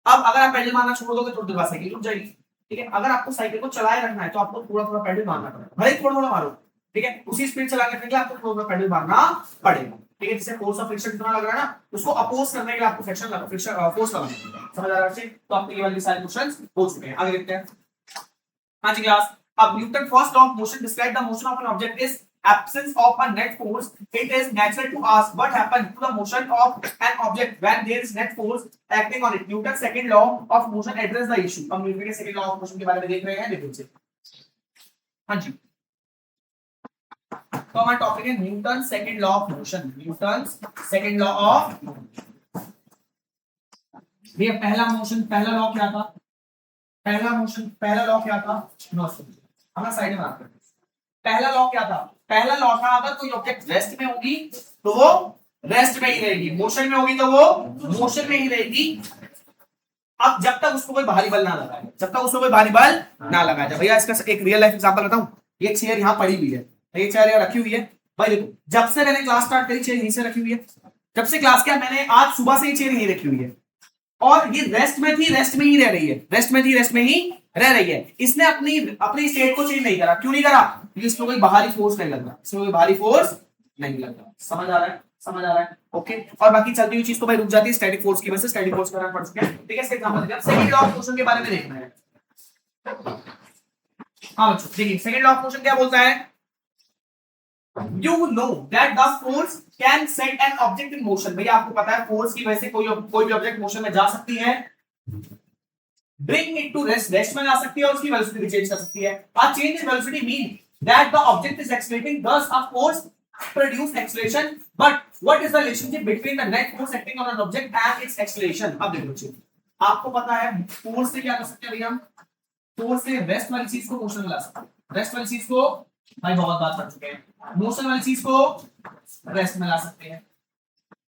A: अब अगर आप पेडल मारना छोड़ दोगे तो थोड़ी देर बाद साइकिल रुक जाएगी, ठीक है। अगर आपको साइकिल को चलाए रखना है तो आपको थोड़ा थोड़ा पेडल मारना पड़ेगा, भले थोड़ा मारो, ठीक है। उसी स्पीड चलाने के लिए आपको थोड़ा थोड़ा पेडल मारना पड़ेगा, ठीक है। जिससे फोर्स ऑफ फ्रिक्शन कितना लग रहा है ना, उसको अपोज करने के लिए आपको फ्रिक्शन फोर्स लगाना है। समझ आ रहा है? तो आपके ये वाले सारे क्वेश्चंस हो चुके हैं। आगे देखते हैं। हाँ जी क्लास, अब Newton first law of motion describe the motion of an object is absence of a net force. It is natural to ask what happens to the motion of an object when there is net force acting on it. Newton's second law of motion address the issue. हम Newton के second law of motion के बारे में देख रहे हैं, देखो से। हाँ जी, तो हमारा टॉपिक है Newton second law of motion. Second law of, ये पहला लॉ क्या था? पहला लॉ क्या था? हमारा साइड में बात करते हैं। पहला लॉ क्या था? पहला लॉ था अगर कोई ऑब्जेक्ट रेस्ट में होगी तो वो रेस्ट में ही रहेगी, मोशन में होगी तो वो मोशन में ही रहेगी। अब जब तक उसको कोई बाहरी बल ना लगाए, भैया इसका एक रियल लाइफ एग्जांपल बताऊं। ये चेयर यहाँ पड़ी हुई है, ये चेयर यहाँ रखी हुई है, भाई देखो जब से मैंने क्लास स्टार्ट करी चेयर यहीं से रखी हुई है, जब से क्लास किया मैंने आज सुबह से ही चेयर यहीं रखी हुई है, और ये रेस्ट में ही रह रही है। इसने अपनी स्टेट को चेंज नहीं करा। क्यों नहीं करा? क्योंकि इसमें कोई बाहरी फोर्स नहीं लग रहा। समझ आ रहा है? ओके। और बाकी चलती हुई चीज तो भाई रुक जाती है स्टैटिक फोर्स की वजह से, स्टैटिक फोर्स करना पड़ चुका है, ठीक है। इसका एग्जांपल देखिए, सेकंड लॉ ऑफ मोशन के बारे में देखना है। हाँ बच्चों देखिए, सेकंड लॉ ऑफ मोशन क्या बोलता है? You know that the force can set an object in motion. भैया आपको पता है फोर्स की वजह से कोई भी ऑब्जेक्ट मोशन में जा सकती है, bring it to rest, rest में ला सकती है और उसकी वेलोसिटी भी चेंज कर सकती है. A change in velocity mean that the object is accelerating, thus a force produce acceleration. But what is the relationship between the net force acting on an object and its acceleration? अब देखो बच्चों, आपको पता है force से क्या कर सकते हैं भैया, हम फोर्स से रेस्ट वाली चीज को मोशन में ला सकते हैं. रेस्ट वाली चीज को भाई बहुत बात कर चुके हैं, मोशन वाली चीज को रेस्ट में ला सकते हैं.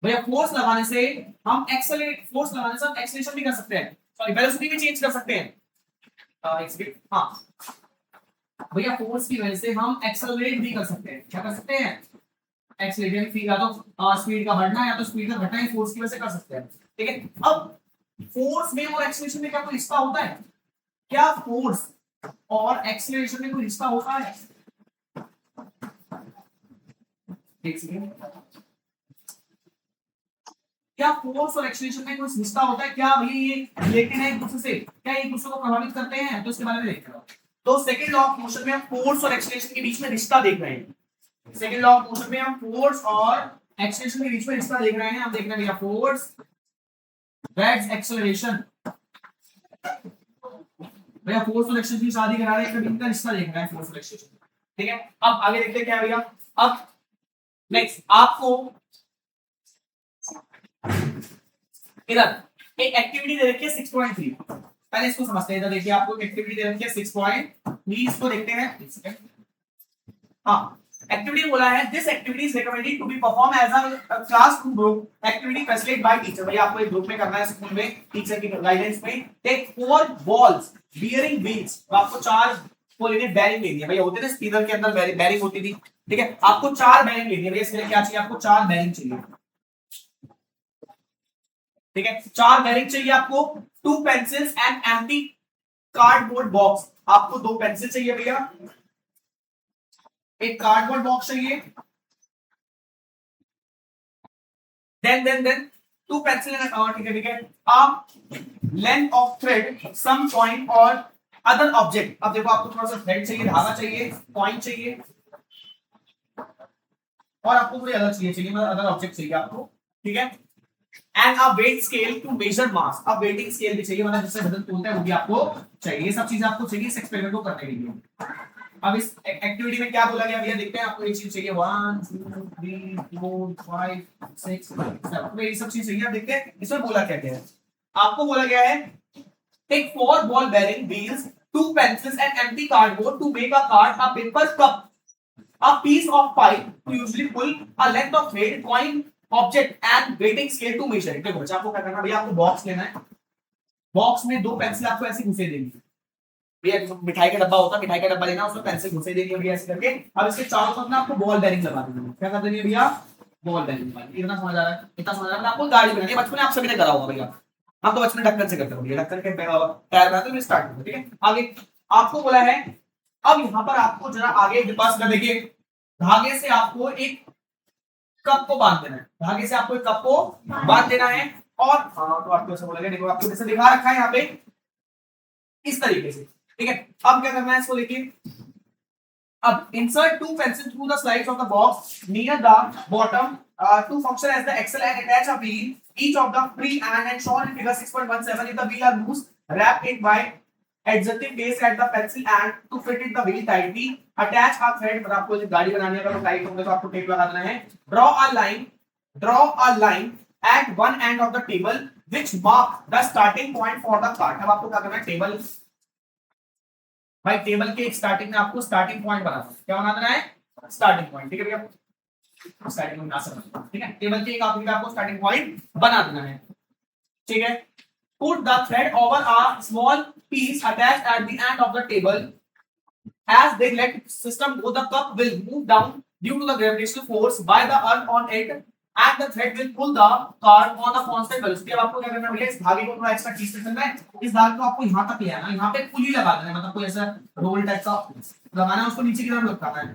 A: भैया फोर्स लगाने से हम एक्सेलरेशन भी कर सकते हैं, सॉरी वेलोसिटी भी चेंज कर सकते हैं. हाँ भैया फोर्स की वजह से हम एक्सेलरेट भी कर सकते हैं. क्या कर सकते हैं? एक्सेलरेट या तो स्पीड का बढ़ना या तो स्पीड का घटना फोर्स की वजह से कर सकते हैं. ठीक है, अब फोर्स में और एक्सेलरेशन में क्या कोई रिश्ता होता है? क्या फोर्स और एक्सेलरेशन में कोई रिश्ता होता है? क्या फोर्स और एक्सेलरेशन में कुछ रिश्ता होता है? क्या भैया ये रिलेटेड है एक दूसरे से? क्या एक दूसरे को प्रभावित करते हैं? तो इसके बारे में देखते हैं. तो सेकंड लॉ ऑफ मोशन में हम फोर्स और एक्सेलरेशन के बीच में रिश्ता देख रहे हैं. सेकंड लॉ ऑफ मोशन में हम फोर्स और एक्सेलरेशन के बीच में रिश्ता देख रहे हैं. हम देख रहे हैं भैया फोर्स दैट्स एक्सेलरेशन. भैया फोर्स और एक्सेलरेशन की शादी करा रहे हैं, इनका रिश्ता देख रहे हैं फोर्स और एक्सेलरेशन. ठीक है, अब आगे देखते हैं क्या है भैया. अब नेक्स्ट आपको इधर एक एक्टिविटी दे रखी है 6.3. पहले इसको समझते हैं. इधर देखिए आपको एक एक्टिविटी दे रखी है 6.3. इसको देखते हैं. हाँ, एक्टिविटी बोला है this activity is recommended to be perform as a classroom group activity facilitated by teacher. भाई आपको एक ग्रुप में करना है स्कूल में टीचर की गाइडेंस में. Take 4 balls bearing wheels. तो आपको 4 पोलिनेट बेरिंग लेनी है. भैया होते थे स्पीकर के अंदर बेरिंग होती थी. ठीक है, आपको 4 बेरिंग लेनी है. भैया इसके लिए क्या चाहिए? आपको 4 बेरिंग चाहिए. ठीक है, 4 बेरिंग चाहिए आपको. 2 pencils and empty cardboard box. आपको 2 पेंसिल चाहिए भैया, एक कार्डबोर्ड बॉक्स चाहिए. देन 2 पेंसिल एंड ठीक है आप length of thread some point और अदर ऑब्जेक्ट. अब देखो आपको थोड़ा सा थ्रेड चाहिए, धागा चाहिए, पॉइंट चाहिए और आपको कोई अदर चाहिए मतलब अदर ऑब्जेक्ट चाहिए आपको. ठीक है, and a weight scale to measure mass. अब वेटिंग स्केल भी चाहिए, मतलब जिससे वजन तोलते हैं वो भी आपको चाहिए. ये सब चीजें आपको चाहिए इस एक्सपेरिमेंट को करने के लिए. अब इस एक्टिविटी में क्या बोला गया भैया देखते हैं. आपको ये चीज चाहिए 1 2 3 4 5 6 7. ये सब चीज चाहिए. आप देखते हैं इसमें बोला क्या गया है. आपको बोला गया है take 4 ball bearing wheels, 2 pencils and empty cardboard to make a card, a paper cup, a piece of pipe to usually pull, a length of thread, coin, object and weighting scale to measure. देखो बच्चा आपको क्या करना है भैया, आपको box लेना है. बॉक्स में 2 पेंसिल आपको ऐसे घुसे देनी है. भैया मिठाई का डब्बा होता है, मिठाई का डब्बा लेना, उसमें पेंसिल घुसे देनी है भैया ऐसे करके. अब इसके चारों तरफ ना आपको बॉल बेरिंग लगा देनी है. क्या कर देनी है भैया? बॉल बेरिंग लगा. इतना समझ आ रहा है? इतना समझ आ रहा है? आपको गाड़ी बनानी है. बचपन में आप सभी ने करा होगा भैया. हम तो बचपन में ढक्कन से करते होंगे. ढक्कन के टायर बनाते हैं. स्टार्ट करते. ठीक है, आगे आपको बोला है. अब यहाँ पर आपको जरा आगे पास कर देखिए. धागे से आपको एक कप को बांध देना है. धागे से आपको एक कप को बांध देना है. और तो आपको ऐसा बोला गया. देखो आपको जैसे दिखा रखा है यहाँ पे इस तरीके से. ठीक है, अब क्या करना है इसको देखिए. अब insert 2 pencils through the slides of the box near the bottom to function as the axle and attach a wheel each of the free and shown in figure 6.17. If the wheel are loose, wrap it by adjusting base at the pencil and to fit it the wheel tightly. Attach a thread. मतलब आपको जब गाड़ी बनानी है अगर tight होंगे तो आपको टेप लगा देना है. Draw a line at one end of the table which mark the starting point for the cart. अब आपको क्या करना है, टेबल भाई टेबल के स्टार्टिंग में आपको स्टार्टिंग पॉइंट बनाना है. क्या बनाना है? Starting point. ठीक है भैया, स्टार्टिंग पॉइंट बना सकते हैं. ठीक है, टेबल के एक आपको स्टार्टिंग पॉइंट बना देना है. ठीक है, put the thread over a small piece attached at the end of the table. As the electric system go, the cup will move down due to the gravitational force by the earth on it, and the thread will pull the card on a constant velocity. अब आपको क्या करना है, इस धागे को थोड़ा extra खींच देना है. इस धागे को आपको यहाँ तक ले आना है. यहाँ पे पुली लगा देना है, मतलब कोई ऐसा रोल टाइप का लगाना है. उसको नीचे की तरफ लटकाना है,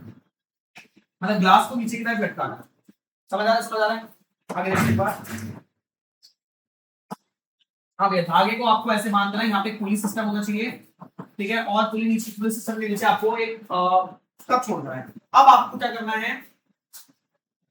A: मतलब ग्लास को नीचे की तरफ लटकाना है. समझ आ रहा है? आगे देखिए एक बार. हाँ भैया, धागे को आपको ऐसे बांध देना है. यहाँ पे पुली सिस्टम होना चाहिए. ठीक है, और पुली नीचे, पुली सिस्टम के नीचे आपको एक कप छोड़ना है. अब आपको क्या करना है,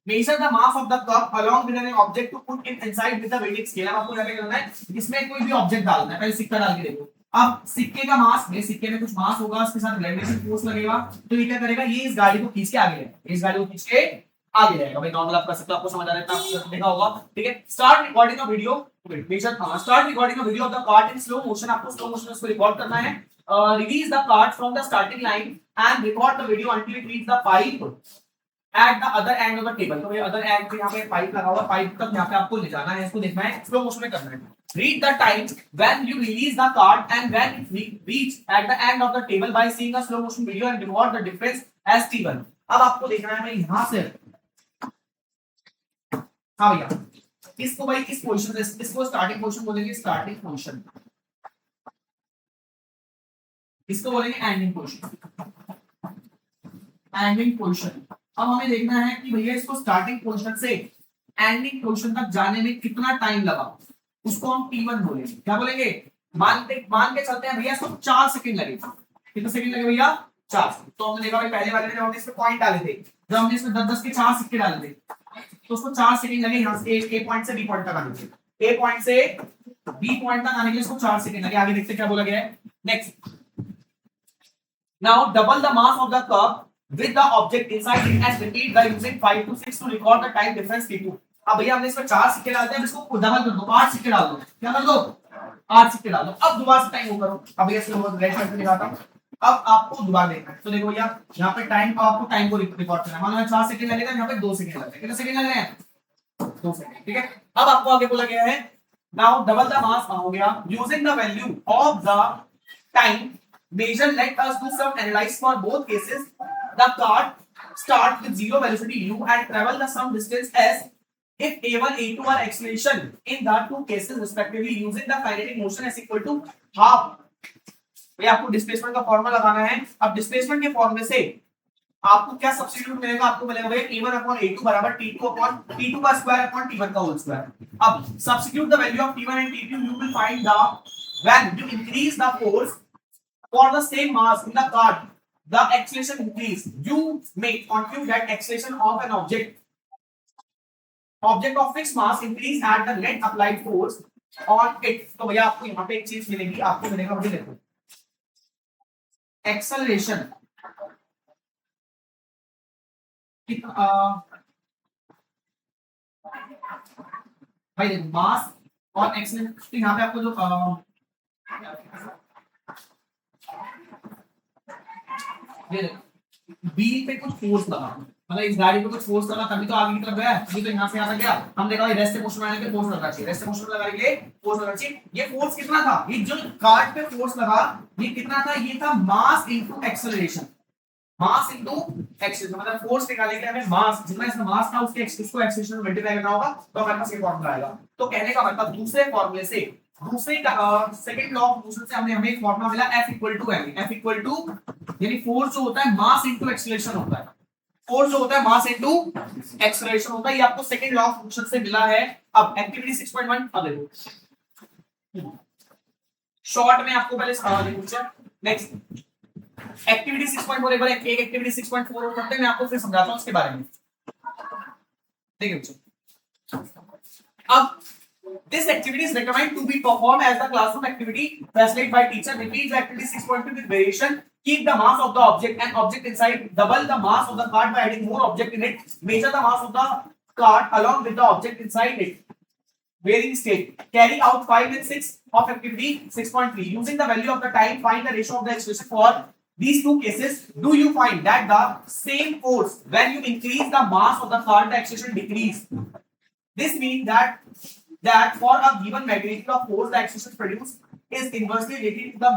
A: measure the mass of the cup along with an object to put in inside with the weighting scale. अब आपको क्या करना है, इसमें कोई भी ऑब्जेक्ट डालना है, पहले सिक्का डाल के देखो। अब सिक्के का मास, ये सिक्के में कुछ मास होगा, उसके साथ ग्रेविटेशन फोर्स लगेगा, तो ये क्या करेगा, ये इस गाड़ी को खींच के आगे लेगा, इस गाड़ी को खींच के आगे जाएगा। भाई नॉर्मल आप कर सकते हो, आपको समझ आ रहा है, आपको देखा होगा, ठीक है। Start recording the video, start recording the video of the cart in slow motion. आपको स्लो मोशन में इसको रिकॉर्ड करना है। Release the cart from the starting line and record the video until it reach the pipe at the other end of the table। तो ये other and पे यहाँ पे पाइप लगा हुआ, पाइप तक यहाँ पे आपको ले जाना है, इसको देखना है, स्लो मोशन में करना है। Read the time when you release the card and when it reach at the end of the table by seeing a slow motion video and record the difference as T1। अब आपको देखना है भाई यहाँ से, हाँ भैया, इसको भाई इस पोजीशन से, इसको स्टार्टिंग पोजीशन बोलेंगे, स्टार्टिंग पोजीशन, इसको बोलेंगे एंडिंग पोजीशन, एंडिंग पोजीशन। अब हमें देखना है कि भैया इसको स्टार्टिंग पोजीशन से एंडिंग पोजीशन तक जाने में कितना टाइम लगा, उसको हम T1 बोलेंगे। क्या बोलेंगे, मान के चलते हैं भैया इसको 4 सेकंड लगे। कितने सेकंड लगे भैया, 4। तो हमने देखा भाई पहले वाले में जब हमने इसमें पॉइंट डाले थे, जब हमने इसमें 10-10 के 4 सिक्के डाले थे, तो उसको 4 सेकंड लगे यहाँ से ए पॉइंट से बी पॉइंट तक आने के लिए, ए पॉइंट से बी पॉइंट तक आने के लिए इसको 4 सेकंड लगे। आगे देखते क्या बोला गया है। Next, now double the mass of the cup with the object inside it and repeat by using 5 to 6 to record the time difference T2। अब भैया हमने इसमें 4 सिक्के डालते हैं, इसको डबल कर दो, 8 सिक्के डाल दो। क्या कर दो, 8 सिक्के डाल दो। अब दोबारा से टाइम वो करो। अब भैया इसको रेड करके दिखाता हूं, अब आपको दोबारा देखना है। तो देखो भैया यहाँ पे टाइम, आपको टाइम को रिकॉर्ड करना है। मान लो 4 सेकंड लगेगा, यहाँ पे 2 सेकंड लगेगा। कितने सेकंड लग रहे हैं, 2 सेकंड, ठीक है। अब आपको आगे बोला गया है, नाउ डबल द मास हो गया, using the value of the time measure, let us do some analysis for both cases। The cart start with zero velocity u and travel the some distance s if a1 a2 are acceleration in the two cases respectively using the kinetic motion s equal to half। भैया आपको displacement का formula लगाना है। अब displacement के फॉर्मूले से आपको क्या सब्स्टिट्यूट मिलेगा, आपको मिलेगा भैया a1 अपॉन a2 बराबर t2 अपॉन t2 का स्क्वायर अपॉन t1 का होल स्क्वायर। अब substitute the value of t1 and t2, you will find the when you increase the force for the same mass in the cart, the acceleration increase। You may compute that acceleration of an object of fixed mass increase at the net applied force on it। तो भैया आपको यहाँ पे एक चीज मिलेगी, आपको मिलेगा मुझे देखो, एक्सेलरेशन भाई देखो मास और एक्सेलरेशन, यहाँ पे आपको जो बी पे कुछ फोर्स लगा, मतलब इस गाड़ी पे कुछ फोर्स लगा तभी तो आगे की तरफ गया। ये तो यहाँ से आ गया, हम देखा रेस्ट मोशन में आने के फोर्स लगा चाहिए, रेस्ट मोशन लगाने के लिए फोर्स लगा चाहिए। ये फोर्स कितना था, ये जो कार्ट पे फोर्स लगा ये कितना था, ये था मास इनटू एक्सेलरेशन, मास इनटू एक्सेलरेशन। मतलब फोर्स निकालने के लिए हमें मास, जितना इसमें मास था उसके उसको एक्सेलरेशन में मल्टीप्लाई करना होगा, तो हमारे पास ये फॉर्मूला आएगा। तो कहने का मतलब दूसरे फॉर्मूले से, दूसरे सेकंड लॉ ऑफ मोशन से हमें एक फॉर्मूला मिला F equal to m। F equal to यानी फोर्स जो होता है मास इनटू एक्सेलरेशन होता है, फोर्स जो होता है मास इनटू एक्सेलरेशन होता है। ये आपको सेकंड लॉ ऑफ मोशन से मिला है। अब एक्टिविटी 6.1 अब देखो, शॉर्ट में आपको पहले देखो। नेक्स्ट एक्टिविटी 6.4 एक बार एक एक्टिविटी 6.4 और करते हैं, मैं आपको फिर समझाता हूं उसके बारे में। देखिए बच्चों, अब this activity is recommended to be performed as the classroom activity facilitated by teacher। Repeat the activity 6.2 with variation, keep the mass of the object and object inside, double the mass of the cart by adding more object in it, measure the mass of the cart along with the object inside it, varying state, carry out 5 and 6 of activity 6.3 using the value of the time, find the ratio of the acceleration for these two cases। Do you find that the same force when you increase the mass of the cart the acceleration decrease? This means that for a given magnitude of force the acceleration produced is inversely related to the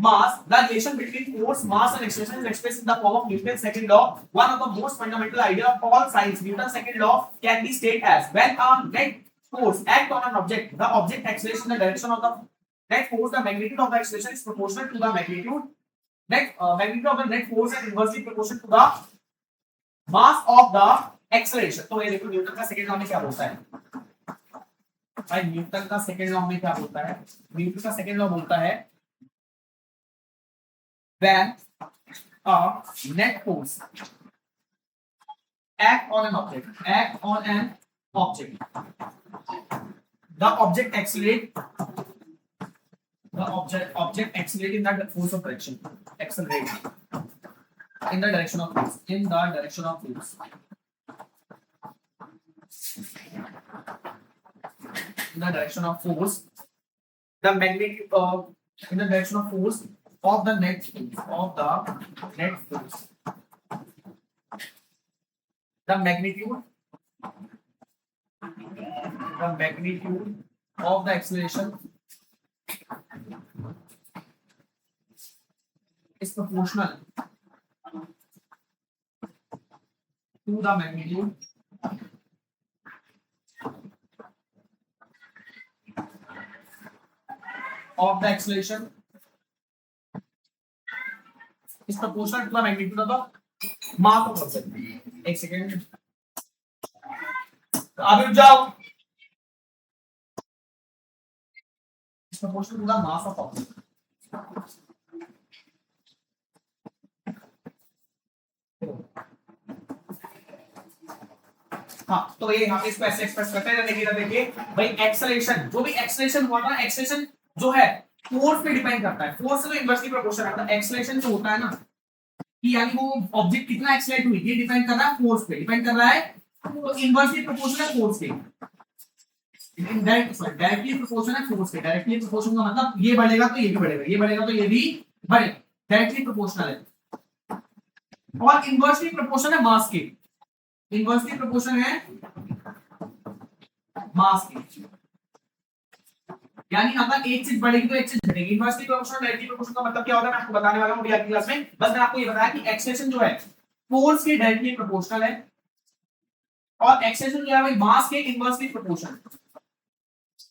A: mass। The relation between force, mass and acceleration is expressed in the form of Newton's second law, one of the most fundamental ideas of all science। Newton's second law can be stated as when a net force acts on an object, the object acceleration in the direction of the net force, the magnitude of the acceleration is proportional to the magnitude of the net force and inversely proportional to the mass of the acceleration। तो ये देखो Newton का second law में क्या बोलता है भाई, Newton का सेकंड लॉ में क्या बोलता है, न्यूटन का सेकंड लॉ बोलता है when a net force act on an object, act on an object. The object accelerate, the object accelerate in the force of direction, accelerate in the direction of force, in the direction of force, in the direction of force, the magnitude in the direction of force of the net force, the magnitude of the acceleration is proportional to the magnitude of the acceleration is proportional to the magnitude of the mass of object. एक second, अभी रुक जाओ. Is proportional to the mass of object. हाँ, तो ये यहाँ पे इसको ऐसे एक्सप्रेस करते हैं. देखिए भाई एक्सेलरेशन, जो भी एक्सेलरेशन हुआ था, एक्सेलरेशन जो है फोर्स पे डिपेंड करता है. फोर्स से तो इनवर्सली प्रोपोर्शनल आता है. एक्सेलरेशन जो होता है ना, कि यानी वो ऑब्जेक्ट कितना एक्सेलरेट हुई, ये डिपेंड कर रहा है फोर्स पे, डिपेंड कर रहा है. तो इनवर्सली प्रोपोर्शनल है फोर्स के, डायरेक्टली प्रोपोर्शनल है फोर्स के. डायरेक्टली प्रोपोर्शनल का मतलब ये बढ़ेगा तो ये भी बढ़ेगा, ये बढ़ेगा तो ये भी बढ़ेगा. डायरेक्टली प्रोपोर्शनल है. और इनवर्सली प्रोपोर्शनल है मास के. इनवर्सली प्रोपोर्शनल है मास के, यानी अगर एक चीज बढ़ेगी तो एक चीज घटेगी. इनवर्सली प्रोपोर्शनल डायरेक्टली प्रोपोर्शनल का मतलब क्या होता है मैं आपको बताने वाला हूं अभी अगली क्लास में. बस मैं आपको ये बताया कि एक्सेलरेशन जो है फोर्स के डायरेक्टली प्रोपोर्शनल है, और एक्सेलरेशन जो है भाई मास के इनवर्सली प्रोपोर्शनल.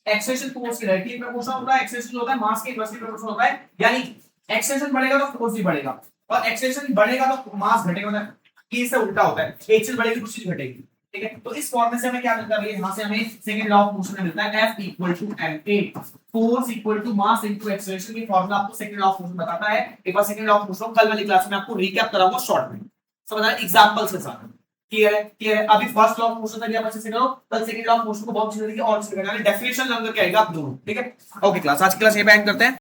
A: एक्सेलरेशन फोर्स के डायरेक्टली प्रोपोर्शनल होता है, एक्सेलरेशन जो होता है मास के इनवर्सली प्रोपोर्शनल होता है. यानी एक्सेलरेशन बढ़ेगा तो फोर्स भी बढ़ेगा, और एक्सेलरेशन बढ़ेगा तो मास घटेगा. मतलब इससे उल्टा होता है, एक चीज बढ़ेगी दूसरी चीज घटेगी. ठीक है, तो इस फॉर्मूले से हमें क्या मिलता है, यहां से हमें सेकंड लॉ ऑफ मोशन में मिलता है F equal to ma, force equal to mass into acceleration. ये फॉर्मूला आपको सेकंड लॉ ऑफ मोशन बताता है. एक बार सेकंड लॉ ऑफ मोशन कल वाली क्लास में आपको रिकैप कराऊंगा शॉर्ट में, समझ आया, एग्जांपल्स के साथ. क्लियर है, क्लियर है. अभी फर्स्ट लॉ ऑफ मोशन तक आप अच्छे से करो, कल सेकंड लॉ ऑफ मोशन को बहुत अच्छे से देखिए और अच्छे से करना. डेफिनेशन लर्न करके आएगा आप दोनों. ठीक है, ओके क्लास, आज की क्लास यहीं पे एंड करते हैं.